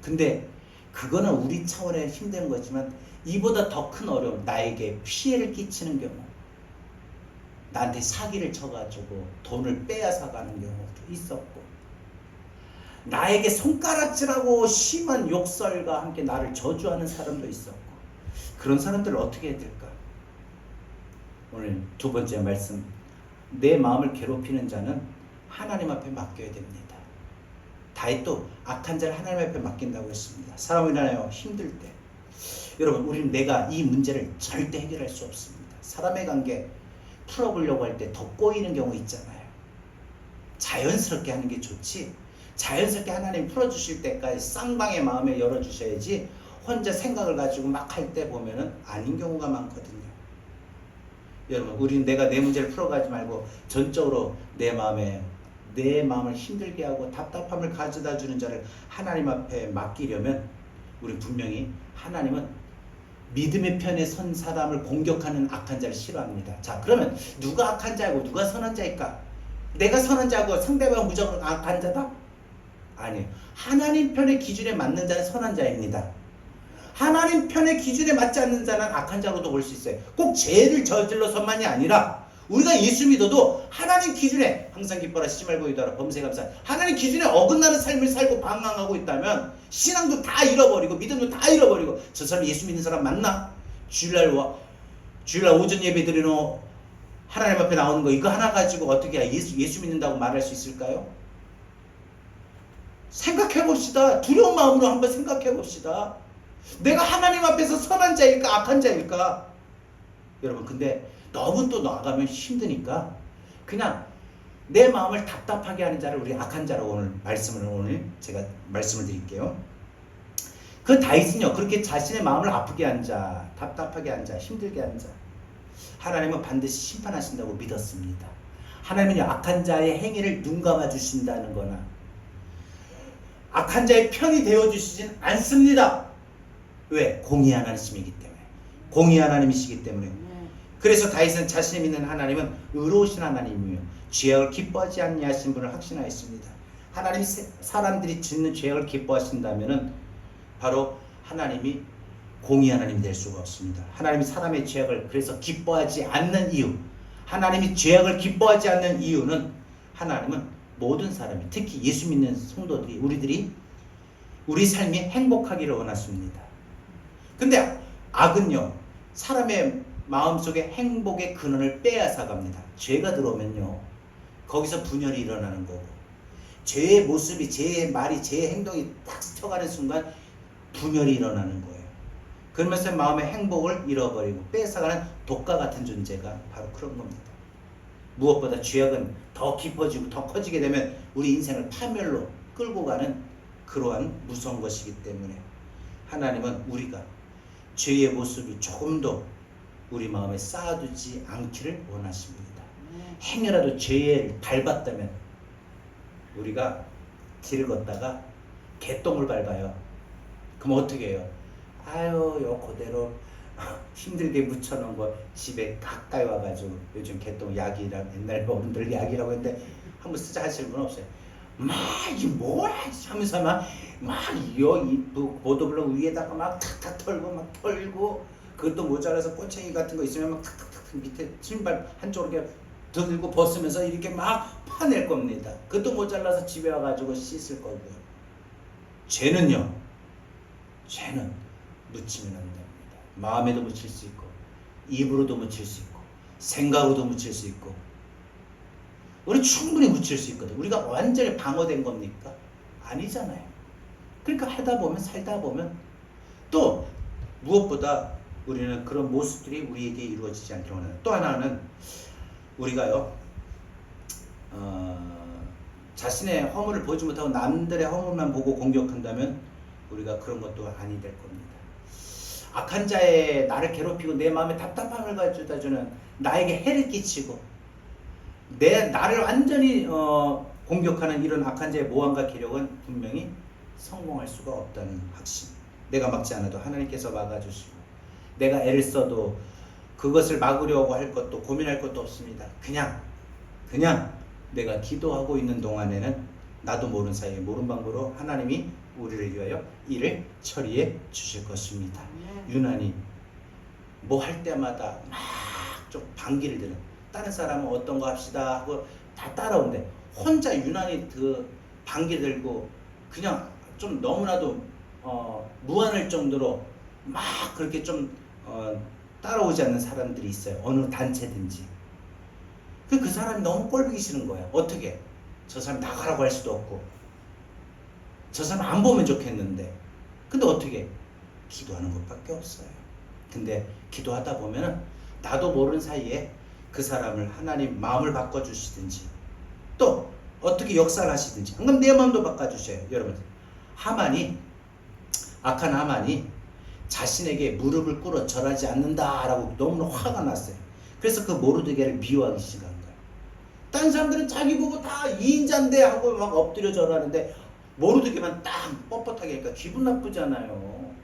근데 그거는 우리 차원의 힘든 거지만 이보다 더 큰 어려움, 나에게 피해를 끼치는 경우, 나한테 사기를 쳐가지고 돈을 빼앗아가는 경우도 있었고, 나에게 손가락질하고 심한 욕설과 함께 나를 저주하는 사람도 있었고, 그런 사람들을 어떻게 해야 될까? 오늘 두 번째 말씀, 내 마음을 괴롭히는 자는 하나님 앞에 맡겨야 됩니다. 다윗도 악한 자를 하나님 앞에 맡긴다고 했습니다. 사람을 인하여 힘들 때, 여러분, 우리는 내가 이 문제를 절대 해결할 수 없습니다. 사람의 관계 풀어보려고 할 때 더 꼬이는 경우 있잖아요. 자연스럽게 하는 게 좋지, 자연스럽게 하나님 풀어주실 때까지 쌍방의 마음을 열어주셔야지, 혼자 생각을 가지고 막 할 때 보면은 아닌 경우가 많거든요. 여러분, 우리는 내가 내 문제를 풀어가지 말고 전적으로 내 마음을 힘들게 하고 답답함을 가져다 주는 자를 하나님 앞에 맡기려면, 우리 분명히 하나님은 믿음의 편에 선 사람을 공격하는 악한 자를 싫어합니다. 자, 그러면 누가 악한 자고 누가 선한 자일까? 내가 선한 자고 상대방 무조건 악한 자다? 아니에요. 하나님 편의 기준에 맞는 자는 선한 자입니다. 하나님 편의 기준에 맞지 않는 자는 악한 자로도 볼 수 있어요. 꼭 죄를 저질러서만이 아니라 우리가 예수 믿어도 하나님 기준에 항상 기뻐라, 쉬지 말고 기도하라, 범사에 감사하라, 하나님 기준에 어긋나는 삶을 살고 방황하고 있다면 신앙도 다 잃어버리고 믿음도 다 잃어버리고, 저 사람 예수 믿는 사람 맞나? 주일날 오전 예배 드리는 하나님 앞에 나오는 거 이거 하나 가지고 어떻게 예수 믿는다고 말할 수 있을까요? 생각해 봅시다. 두려운 마음으로 한번 생각해 봅시다. 내가 하나님 앞에서 선한 자일까 악한 자일까? 여러분, 근데 너무 또 나아가면 힘드니까 그냥 내 마음을 답답하게 하는 자를 우리 악한 자라고 오늘 제가 말씀을 드릴게요. 그 다윗은요, 그렇게 자신의 마음을 아프게 한 자, 답답하게 한 자, 힘들게 한 자, 하나님은 반드시 심판하신다고 믿었습니다. 하나님은 악한 자의 행위를 눈감아 주신다는 거나 악한 자의 편이 되어주시진 않습니다. 왜? 공의한 하나님이시기 때문에. 공의한 하나님이시기 때문에. 그래서 다윗은 자신이 믿는 하나님은 의로우신 하나님이며 죄악을 기뻐하지 아니하신 분을 확신하였습니다. 하나님이 사람들이 짓는 죄악을 기뻐하신다면은 바로 하나님이 공의한 하나님이 될 수가 없습니다. 하나님이 사람의 죄악을 그래서 기뻐하지 않는 이유, 하나님이 죄악을 기뻐하지 않는 이유는 하나님은 모든 사람이, 특히 예수 믿는 성도들이, 우리 삶이 행복하기를 원하십니다. 근데 악은요, 사람의 마음속에 행복의 근원을 빼앗아 갑니다. 죄가 들어오면요, 거기서 분열이 일어나는 거고, 죄의 모습이, 죄의 말이, 죄의 행동이 딱 스쳐가는 순간 분열이 일어나는 거예요. 그러면서 마음의 행복을 잃어버리고 뺏어가는 독과 같은 존재가 바로 그런 겁니다. 무엇보다 죄악은 더 깊어지고 더 커지게 되면 우리 인생을 파멸로 끌고 가는 그러한 무서운 것이기 때문에 하나님은 우리가 죄의 모습이 조금도 우리 마음에 쌓아두지 않기를 원하십니다. 행여라도 죄를 밟았다면, 우리가 길을 걷다가 개똥을 밟아요. 그럼 어떻게 해요? 아유, 요 그대로 힘들게 묻혀놓은 거 집에 가까이 와가지고, 요즘 개똥 약이랑, 옛날 어른들 약이라고 했는데 한번 쓰자 하시는 분 없어요? 막 이게 뭐야 하면서 막 여기 보도블록 위에다가 막 탁탁 털고 막 털고, 그것도 모자라서 꼬챙이 같은 거 있으면 막 탁탁탁 밑에 신발 한쪽으로 이렇게 들고 벗으면서 이렇게 막 파낼 겁니다. 그것도 모자라서 집에 와가지고 씻을 거고요. 죄는 묻히면 안 됩니다. 마음에도 묻힐 수 있고, 입으로도 묻힐 수 있고, 생각으로도 묻힐 수 있고, 우리 충분히 묻힐 수 있거든. 우리가 완전히 방어된 겁니까? 아니잖아요. 그러니까 하다 보면, 살다 보면, 또 무엇보다 우리는 그런 모습들이 우리에게 이루어지지 않기를 원해요. 또 하나는 우리가요, 자신의 허물을 보지 못하고 남들의 허물만 보고 공격한다면 우리가 그런 것도 아니 될 겁니다. 악한 자의 나를 괴롭히고 내 마음에 답답함을 가져다 주는, 나에게 해를 끼치고 나를 완전히 공격하는 이런 악한 자의 모함과 기력은 분명히 성공할 수가 없다는 확신. 내가 막지 않아도 하나님께서 막아주시고, 내가 애를 써도 그것을 막으려고 할 것도 고민할 것도 없습니다. 그냥 내가 기도하고 있는 동안에는 나도 모르는 사이에 모른 방법으로 하나님이 우리를 위하여 일을 처리해 주실 것입니다. 유난히 뭐 할 때마다 막 좀 반기를 드는, 다른 사람은 어떤 거 합시다 하고 다 따라오는데 혼자 유난히 그 반기 들고 그냥 좀 너무나도 무안할 정도로 막 그렇게 좀 따라오지 않는 사람들이 있어요. 어느 단체든지. 그 사람이 너무 꼴보기 싫은 거야. 어떻게? 저 사람 나가라고 할 수도 없고, 저 사람 안 보면 좋겠는데, 근데 어떻게? 기도하는 것밖에 없어요. 근데 기도하다 보면은 나도 모르는 사이에 그 사람을 하나님 마음을 바꿔주시든지, 또 어떻게 역사를 하시든지, 그럼 내 마음도 바꿔주셔요. 여러분, 악한 하만이 자신에게 무릎을 꿇어 절하지 않는다라고 너무나 화가 났어요. 그래서 그 모르드게를 미워하기 시작한 거예요. 다른 사람들은 자기 보고 다 2인자인데 하고 막 엎드려 절하는데 모르드게만 딱 뻣뻣하게 하니까 기분 나쁘잖아요.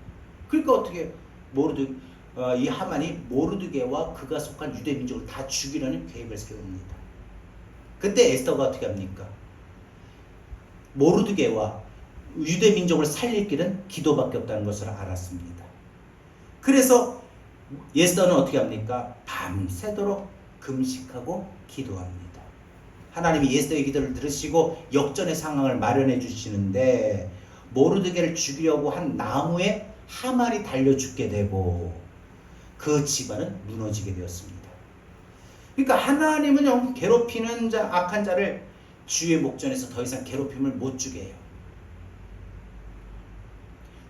그러니까 어떻게 이 하만이 모르드게와 그가 속한 유대 민족을 다 죽이려는 계획을 세웁니다. 그때 에스더가 어떻게 합니까? 모르드게와 유대 민족을 살릴 길은 기도밖에 없다는 것을 알았습니다. 그래서 에스더는 어떻게 합니까? 밤새도록 금식하고 기도합니다. 하나님이 에스더의 기도를 들으시고 역전의 상황을 마련해 주시는데, 모르드게를 죽이려고 한 나무에 하만이 달려 죽게 되고 그 집안은 무너지게 되었습니다. 그러니까 하나님은 괴롭히는 자, 악한 자를 주의 목전에서 더 이상 괴롭힘을 못 주게 해요.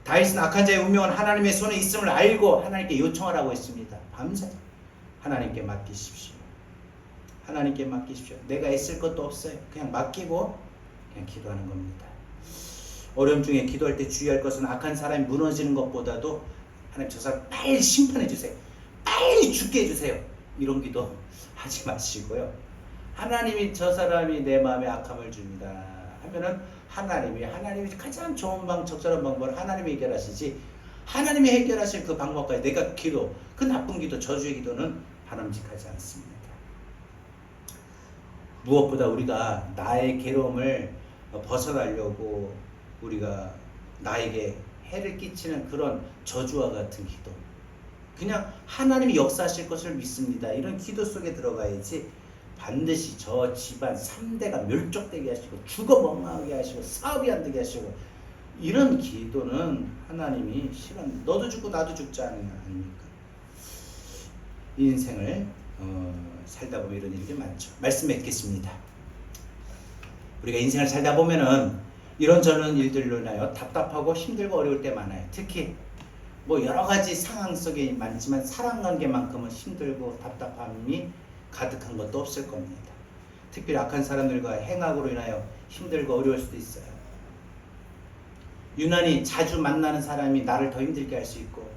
다윗은 악한 자의 운명은 하나님의 손에 있음을 알고 하나님께 요청하라고 했습니다. 밤새 하나님께 맡기십시오. 하나님께 맡기십시오. 내가 애쓸 것도 없어요. 그냥 맡기고 그냥 기도하는 겁니다. 어려움 중에 기도할 때 주의할 것은 악한 사람이 무너지는 것보다도 하나님 저 사람 빨리 심판해 주세요. 빨리 죽게 해주세요. 이런 기도 하지 마시고요. 하나님이 저 사람이 내 마음에 악함을 줍니다 하면은 하나님이 가장 좋은 적절한 방법을 하나님이 해결하시지, 하나님이 해결하실 그 방법까지 내가 그 나쁜 기도, 저주의 기도는 바람직하지 않습니다. 무엇보다 우리가 나의 괴로움을 벗어나려고 우리가 나에게 해를 끼치는 그런 저주와 같은 기도, 그냥 하나님이 역사하실 것을 믿습니다, 이런 기도 속에 들어가야지 반드시 저 집안 3대가 멸족되게 하시고 죽어 멍망하게 하시고 사업이 안 되게 하시고, 이런 기도는 하나님이 싫어합니다. 너도 죽고 나도 죽지 않습니까? 인생을 살다 보면 이런 일이 많죠. 말씀 맺겠습니다. 우리가 인생을 살다 보면은 이런저런 일들로 인하여 답답하고 힘들고 어려울 때 많아요. 특히 여러 가지 상황 속에 많지만 사랑관계만큼은 힘들고 답답함이 가득한 것도 없을 겁니다. 특별히 악한 사람들과 행악으로 인하여 힘들고 어려울 수도 있어요. 유난히 자주 만나는 사람이 나를 더 힘들게 할 수 있고,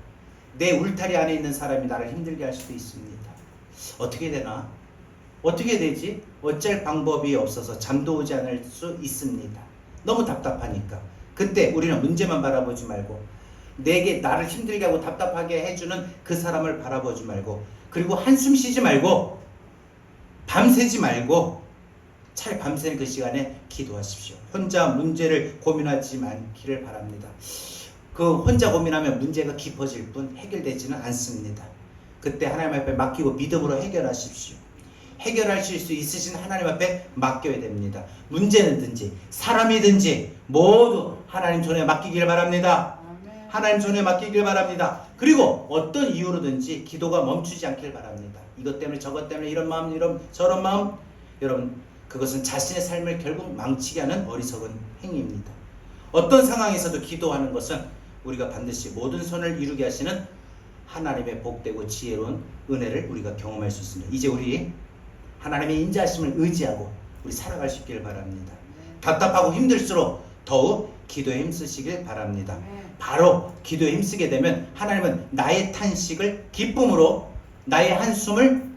내 울타리 안에 있는 사람이 나를 힘들게 할 수도 있습니다. 어떻게 되나? 어떻게 되지? 어쩔 방법이 없어서 잠도 오지 않을 수 있습니다. 너무 답답하니까. 그때 우리는 문제만 바라보지 말고 내게 나를 힘들게 하고 답답하게 해주는 그 사람을 바라보지 말고, 그리고 한숨 쉬지 말고 밤새지 말고 차라리 밤새는 그 시간에 기도하십시오. 혼자 문제를 고민하지 않기를 바랍니다. 그 혼자 고민하면 문제가 깊어질 뿐 해결되지는 않습니다. 그때 하나님 앞에 맡기고 믿음으로 해결하십시오. 해결하실 수 있으신 하나님 앞에 맡겨야 됩니다. 문제는든지 사람이든지 모두 하나님 손에 맡기길 바랍니다. 하나님 손에 맡기길 바랍니다. 그리고 어떤 이유로든지 기도가 멈추지 않길 바랍니다. 이것 때문에 저것 때문에 이런 마음 이런 저런 마음, 여러분 그것은 자신의 삶을 결국 망치게 하는 어리석은 행위입니다. 어떤 상황에서도 기도하는 것은 우리가 반드시 모든 선을 이루게 하시는 하나님의 복되고 지혜로운 은혜를 우리가 경험할 수 있습니다. 이제 우리 하나님의 인자하심을 의지하고 우리 살아갈 수 있기를 바랍니다. 답답하고 힘들수록 더욱 기도에 힘쓰시길 바랍니다. 바로 기도에 힘쓰게 되면 하나님은 나의 탄식을 기쁨으로, 나의 한숨을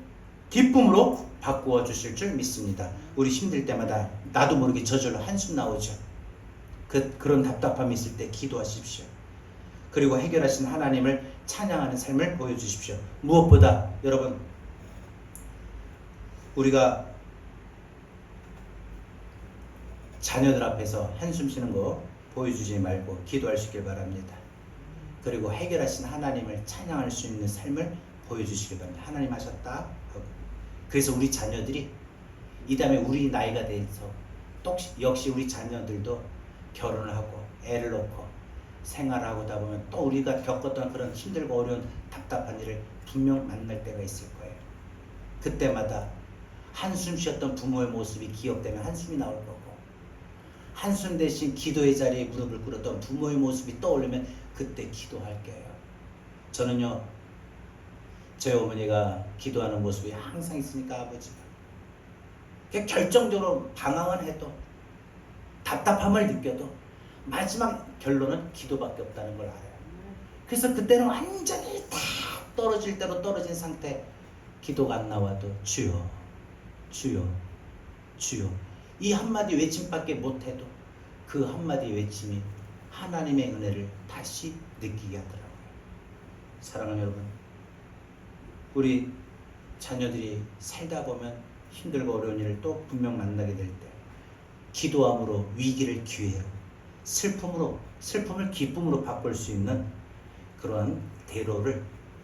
기쁨으로 바꾸어 주실 줄 믿습니다. 우리 힘들 때마다 나도 모르게 저절로 한숨 나오죠. 그런 답답함이 있을 때 기도하십시오. 그리고 해결하신 하나님을 찬양하는 삶을 보여주십시오. 무엇보다 여러분, 우리가 자녀들 앞에서 한숨 쉬는 거 보여주지 말고 기도할 수 있길 바랍니다. 그리고 해결하신 하나님을 찬양할 수 있는 삶을 보여주시길 바랍니다. 하나님 하셨다 하고. 그래서 우리 자녀들이 이 다음에 우리 나이가 돼서 또 역시 우리 자녀들도 결혼을 하고 애를 낳고 생활을 하고다 보면 또 우리가 겪었던 그런 힘들고 어려운 답답한 일을 분명 만날 때가 있을 거예요. 그때마다 한숨 쉬었던 부모의 모습이 기억되면 한숨이 나올 거고, 한숨 대신 기도의 자리에 무릎을 꿇었던 부모의 모습이 떠오르면 그때 기도할 거예요. 저는요, 저희 어머니가 기도하는 모습이 항상 있으니까 아버지가 결정적으로 방황은 해도 답답함을 느껴도 마지막 결론은 기도밖에 없다는 걸 알아요. 그래서 그때는 완전히 다 떨어질 대로 떨어진 상태, 기도가 안 나와도 주여 주여 주여 이 한마디 외침밖에 못해도 그 한마디 외침이 하나님의 은혜를 다시 느끼게 하더라고요. 사랑하는 여러분, 우리 자녀들이 살다 보면 힘들고 어려운 일을 또 분명 만나게 될 때 기도함으로 위기를 기회로, 슬픔을 기쁨으로 바꿀 수 있는 그러한 대로를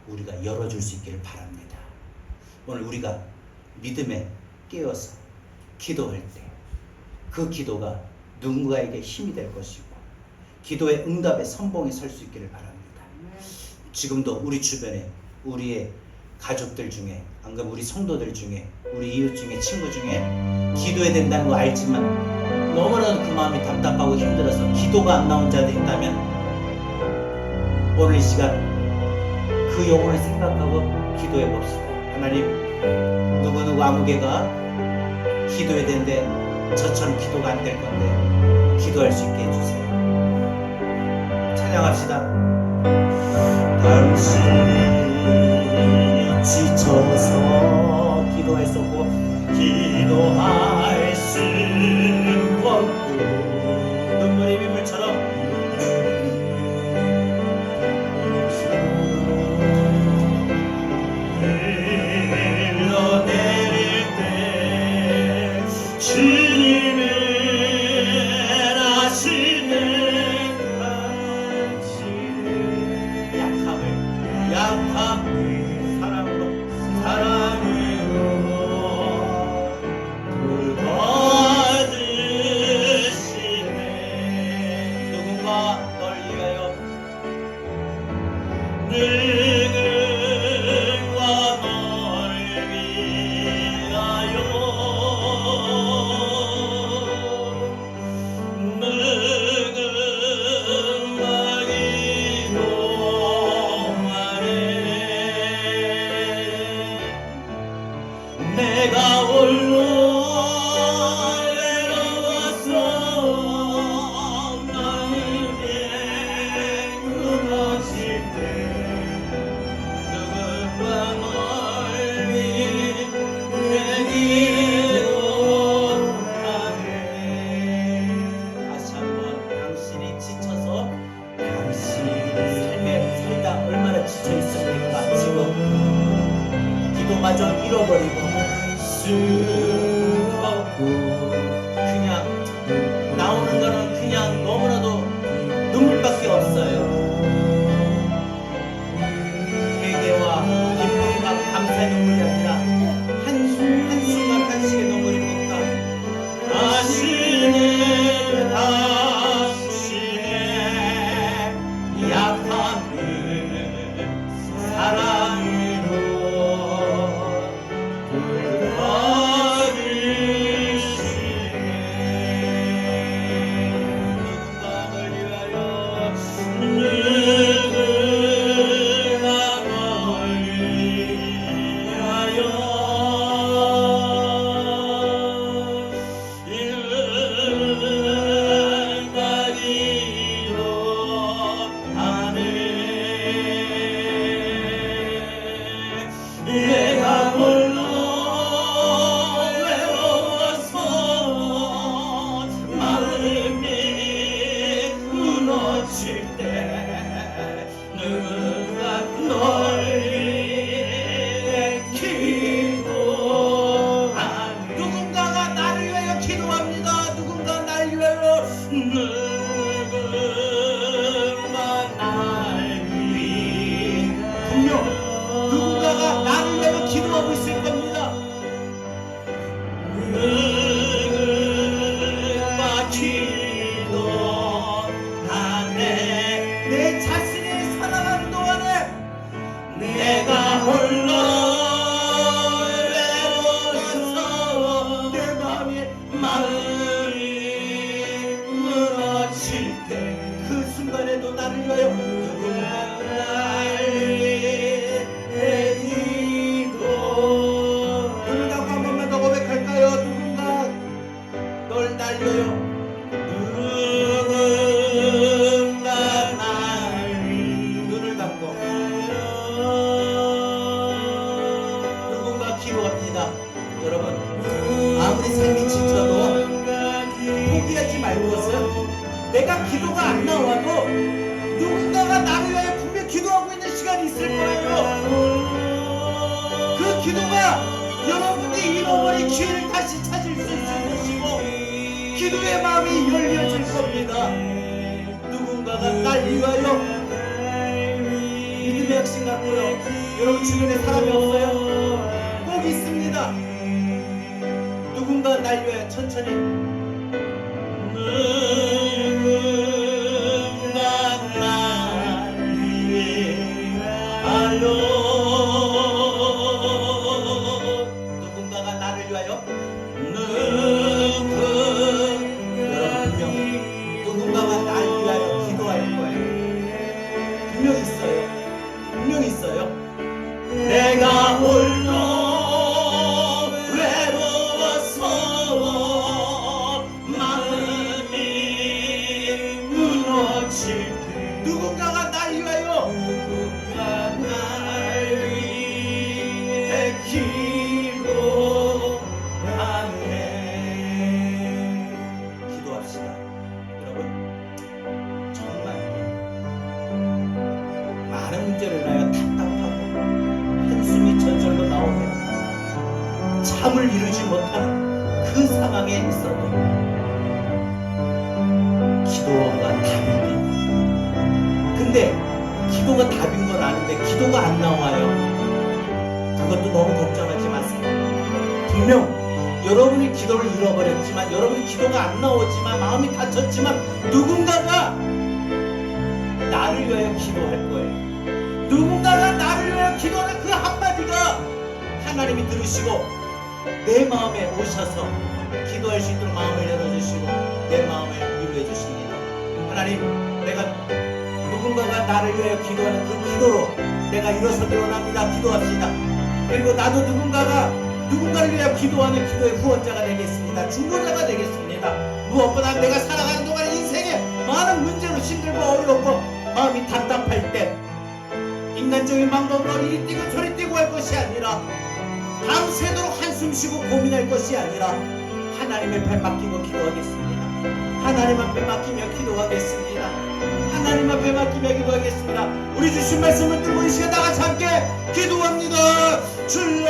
우리가 열어줄 수 있기를 바랍니다. 오늘 우리가 믿음에 깨어서 기도할 때 그 기도가 누군가에게 힘이 될 것이고 기도의 응답의 선봉에 설 수 있기를 바랍니다. 지금도 우리 주변에 우리의 가족들 중에, 안 그러면 우리 성도들 중에, 우리 이웃 중에, 친구 중에 기도해야 된다는 거 알지만 너무나도 그 마음이 답답하고 힘들어서 기도가 안 나온 자들이 있다면 오늘 이 시간 그 영혼을 생각하고 기도해 봅시다. 하나님, 누구누구 아무개가 기도해야 되는데 저처럼 기도가 안 될 건데 기도할 수 있게 해주세요. 찬양합시다. 당신이 지쳐서 기도할 수 없고 기도할 수 없고 눈물의 빗물처럼 흘러내릴 때 주님은 아시는 약함을 사랑으로 돌봐주시네. 누군가 널 위하여 누군가 널 위하여 내가 홀로 외로워서 나에게 끊어질 때 누군가 널 위해 기도하네. 다시 한번, 당신이 지쳐서 당신이 삶에 살다 얼마나 지쳐 있습니까? 지금 기도마저 잃어버리고 그냥 나오는 거는 그냥 너무나도 눈물밖에 없어요. 회개와 기쁨과 감사의 눈물이 아니라 한순간 한식의 눈물입니까? 다시는 약함을 사랑으로 내가 홀로 외로워서 마음이 무너질 때 누군가 널 기도하네. 누군가가 나를 위하여 기도합니다. 누군가 나를 위하여 분명 누군가가 나를 위하여 기도하고 있을 겁니다. 누군가 기도하네. 내 자신이 살아가는 동안에 내가 홀로 외로워서 내 마음이 무너질 때 그 순간에도 나를 위하여 누군가 날려요. 누군가 날 눈을 감고 누군가 기도합니다. 여러분 아무리 삶이 지쳐도 포기하지 말고서 내가 기도가 안 나와도 누군가가 나를 위해 분명 기도하고 있는 시간이 있을 거예요. 그 기도가 여러분이 잃어버린 기회를 다시 찾을 수 있을 것이고 기도의 마음이 열려질 겁니다. 누군가가 날 위하여 믿음의 확신 갖고요. 여러분 주변에 사람이 없어요? 꼭 있습니다. 누군가 날 위하여 천천히 누군가 날 위하여 누군가가 나를 위하여 누군가가 날 위하여 기도할 거예요. 분명히 있어요. 분명히 있어요. 내가 홀로 외로워서 마음이 무너질 때 누군가가 날 위하여 누군가 날 위해 기도하네. 기도합시다. 많은 문제를 인하여 답답하고 한숨이 저절로 나오며 잠을 이루지 못하는 그 상황에 있어도 기도가 답입니다. 근데 기도가 답인 건 아는데 기도가 안 나와요. 그것도 너무 걱정하지 마세요. 분명 여러분이 기도를 잃어버렸지만 여러분이 기도가 안 나오지만 마음이 다쳤지만 누군가가 나를 위하여 기도할 거예요. 누군가가 나를 위하여 기도하는 그 한마디가 하나님이 들으시고 내 마음에 오셔서 기도할 수 있도록 마음을 열어주시고 내 마음을 위로해 주십니다. 하나님, 내가 누군가가 나를 위하여 기도하는 그 기도로 내가 일어서기 원합니다. 기도합시다. 그리고 나도 누군가를 위하여 기도하는 기도의 후원자가 되겠습니다. 중보자가 되겠습니다. 무엇보다 내가 살아가는 동안 인생에 많은 문제로 힘들고 어렵고 마음이 답답할 때 인간적인 방법으로 이리 뛰고 저리 뛰고 할 것이 아니라 밤새도록 한숨 쉬고 고민할 것이 아니라 하나님의 발 맡기고 기도하겠습니다. 하나님 앞에 맡기며 기도하겠습니다. 하나님 앞에 맡기며 기도하겠습니다. 우리 주신 말씀을 들고 이 시간 다 같이 함께 기도합니다. 주여,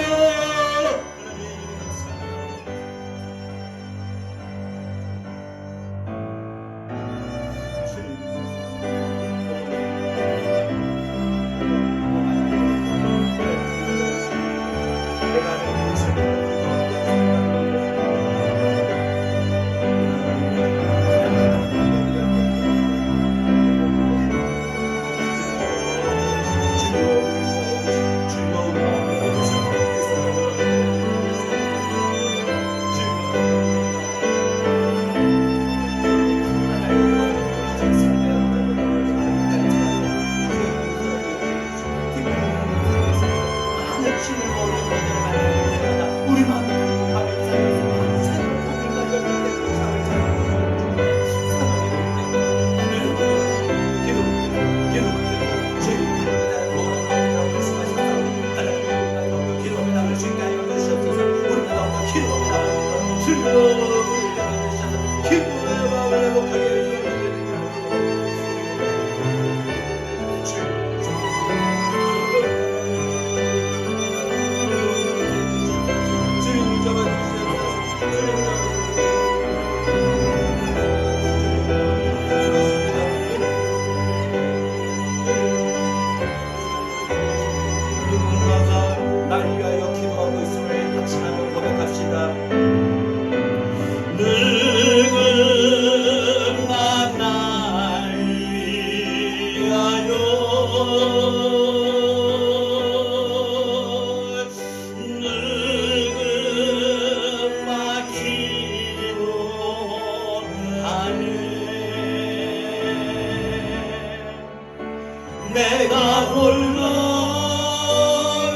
내가 홀로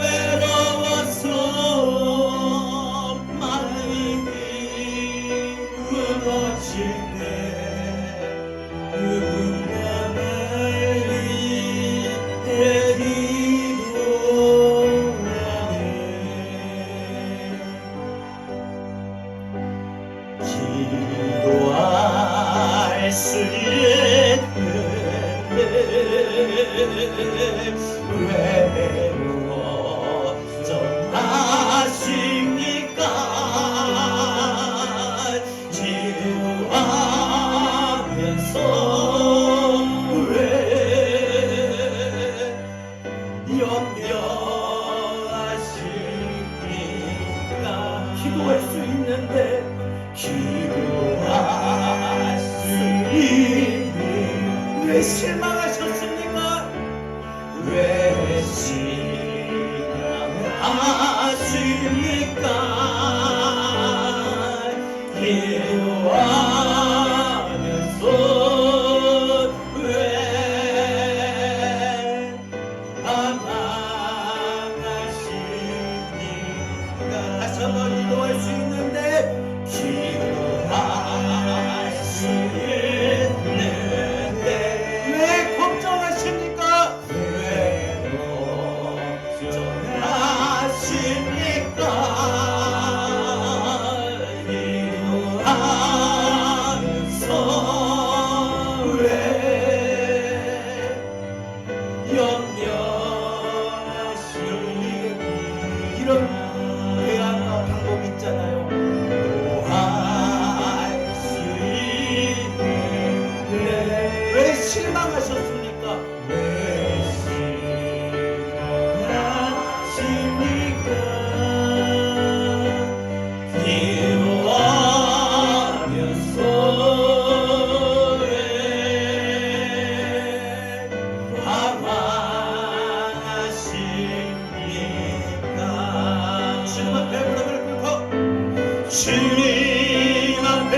외로워서 마음이 무너질 때 누군가 나를 데리고 가네. 기도할 수 외로워져 아십니까? 기도하면서 왜 염려하십니까? 기도할 수 있는데 기도할 수 있는데 왜 실망하셨습니까? 왜 실망하십니까? 기도하면서 왜 방황하십니까? 다시 한번 기도할 수 있는데 기도할 수 있는데 왜 걱정하십니까? 아십니까? 기도하면서 왜 염려하십니까? 이런 대안과 방법이 있잖아요. 기도할 수 있는데 왜 실망하셨습니까? 왜 주님 앞에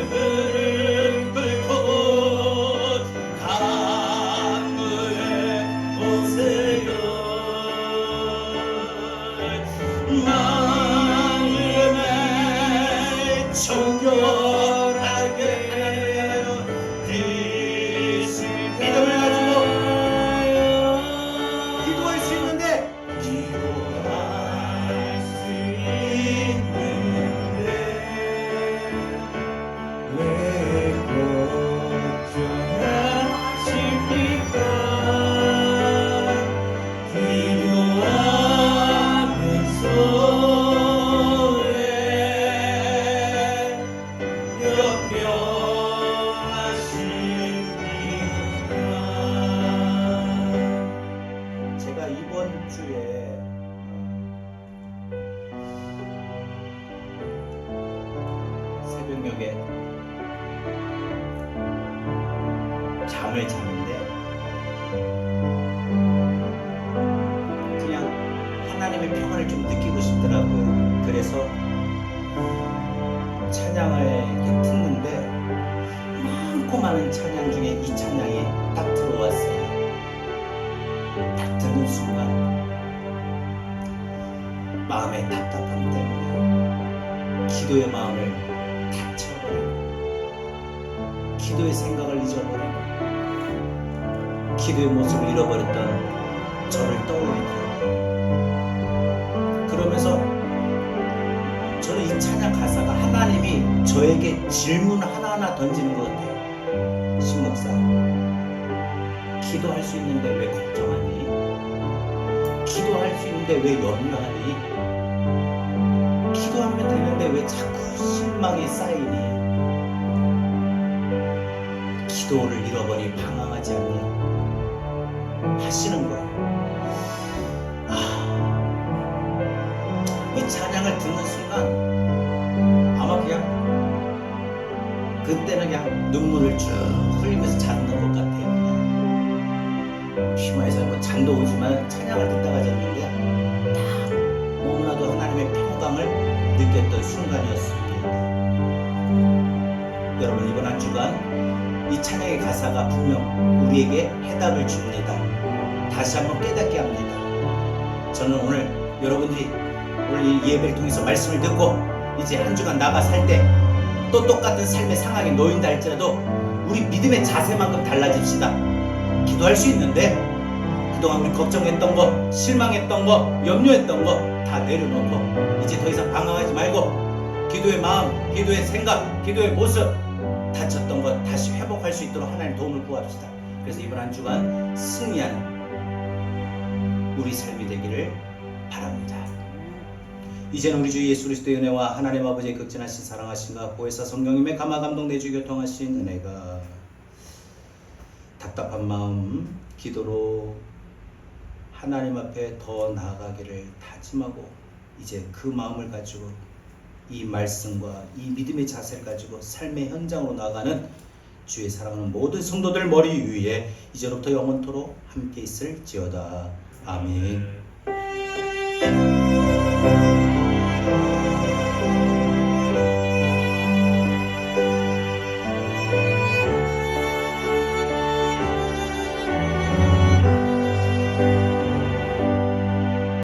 무릎 꿇고 간구해 보세요. 마음에 정결하게 드실 믿음을 가지고 기도할 수 있는데 왜 걱정하십니까? 기도하면서 왜 염려하십니까? 제가 이번 주에 새벽녘에 잠을 자는데 그냥 하나님의 평안을 좀 느끼고 싶더라고요. 그래서 찬양을 이렇게 듣는데 많고 많은 찬양 중에 이 찬양이 딱 들어왔어요. 딱 듣는 순간 마음의 답답함 때문에 기도의 마음을 닫혀버리고 기도의 생각을 잊어버리고 기도의 모습을 잃어버렸던 저를 떠올리더라고요. 그러면서 저는 이 찬양 가사가 하나님이 저에게 질문 하나하나 던지는 것 같아요. 신목사, 기도할 수 있는데 왜 걱정하니? 기도할 수 있는데 왜 염려하니? 기도하면 되는데 왜 자꾸 실망이 쌓이니? 기도를 잃어버리 방황하지 않니? 하시는 거예요. 이 찬양을 듣는 순간 아마 그냥 그때는 그냥 눈물을 쭉 흘리면서 잤는 것 같아요. 잠도 오지만 찬양을 듣다가 잤는데 딱 너무나도 하나님의 평강을 느꼈던 순간이었습니다. 여러분, 이번 한 주간 이 찬양의 가사가 분명 우리에게 해답을 줍니다. 다시 한번 깨닫게 합니다. 저는 오늘 여러분들이 오늘 이 예배를 통해서 말씀을 듣고 이제 한 주간 나가 살 때 또 똑같은 삶의 상황에 놓인다 할지라도 우리 믿음의 자세만큼 달라집시다. 기도할 수 있는데 그동안 우리 걱정했던 거, 실망했던 거, 염려했던 거 다 내려놓고 이제 더 이상 방황하지 말고 기도의 마음, 기도의 생각, 기도의 모습, 다쳤던 것 다시 회복할 수 있도록 하나님 도움을 구합시다. 그래서 이번 한 주간 승리하는 우리 삶이 되기를 바랍니다. 이제는 우리 주 예수 그리스도의 은혜와 하나님 아버지의 극진하신 사랑하심과 보혜사 성령님의 감화 감동 내주 교통하신 은혜가 답답한 마음 기도로 하나님 앞에 더 나아가기를 다짐하고 이제 그 마음을 가지고 이 말씀과 이 믿음의 자세를 가지고 삶의 현장으로 나아가는 주의 사랑하는 모든 성도들 머리 위에 이제로부터 영원토록 함께 있을지어다. 아멘.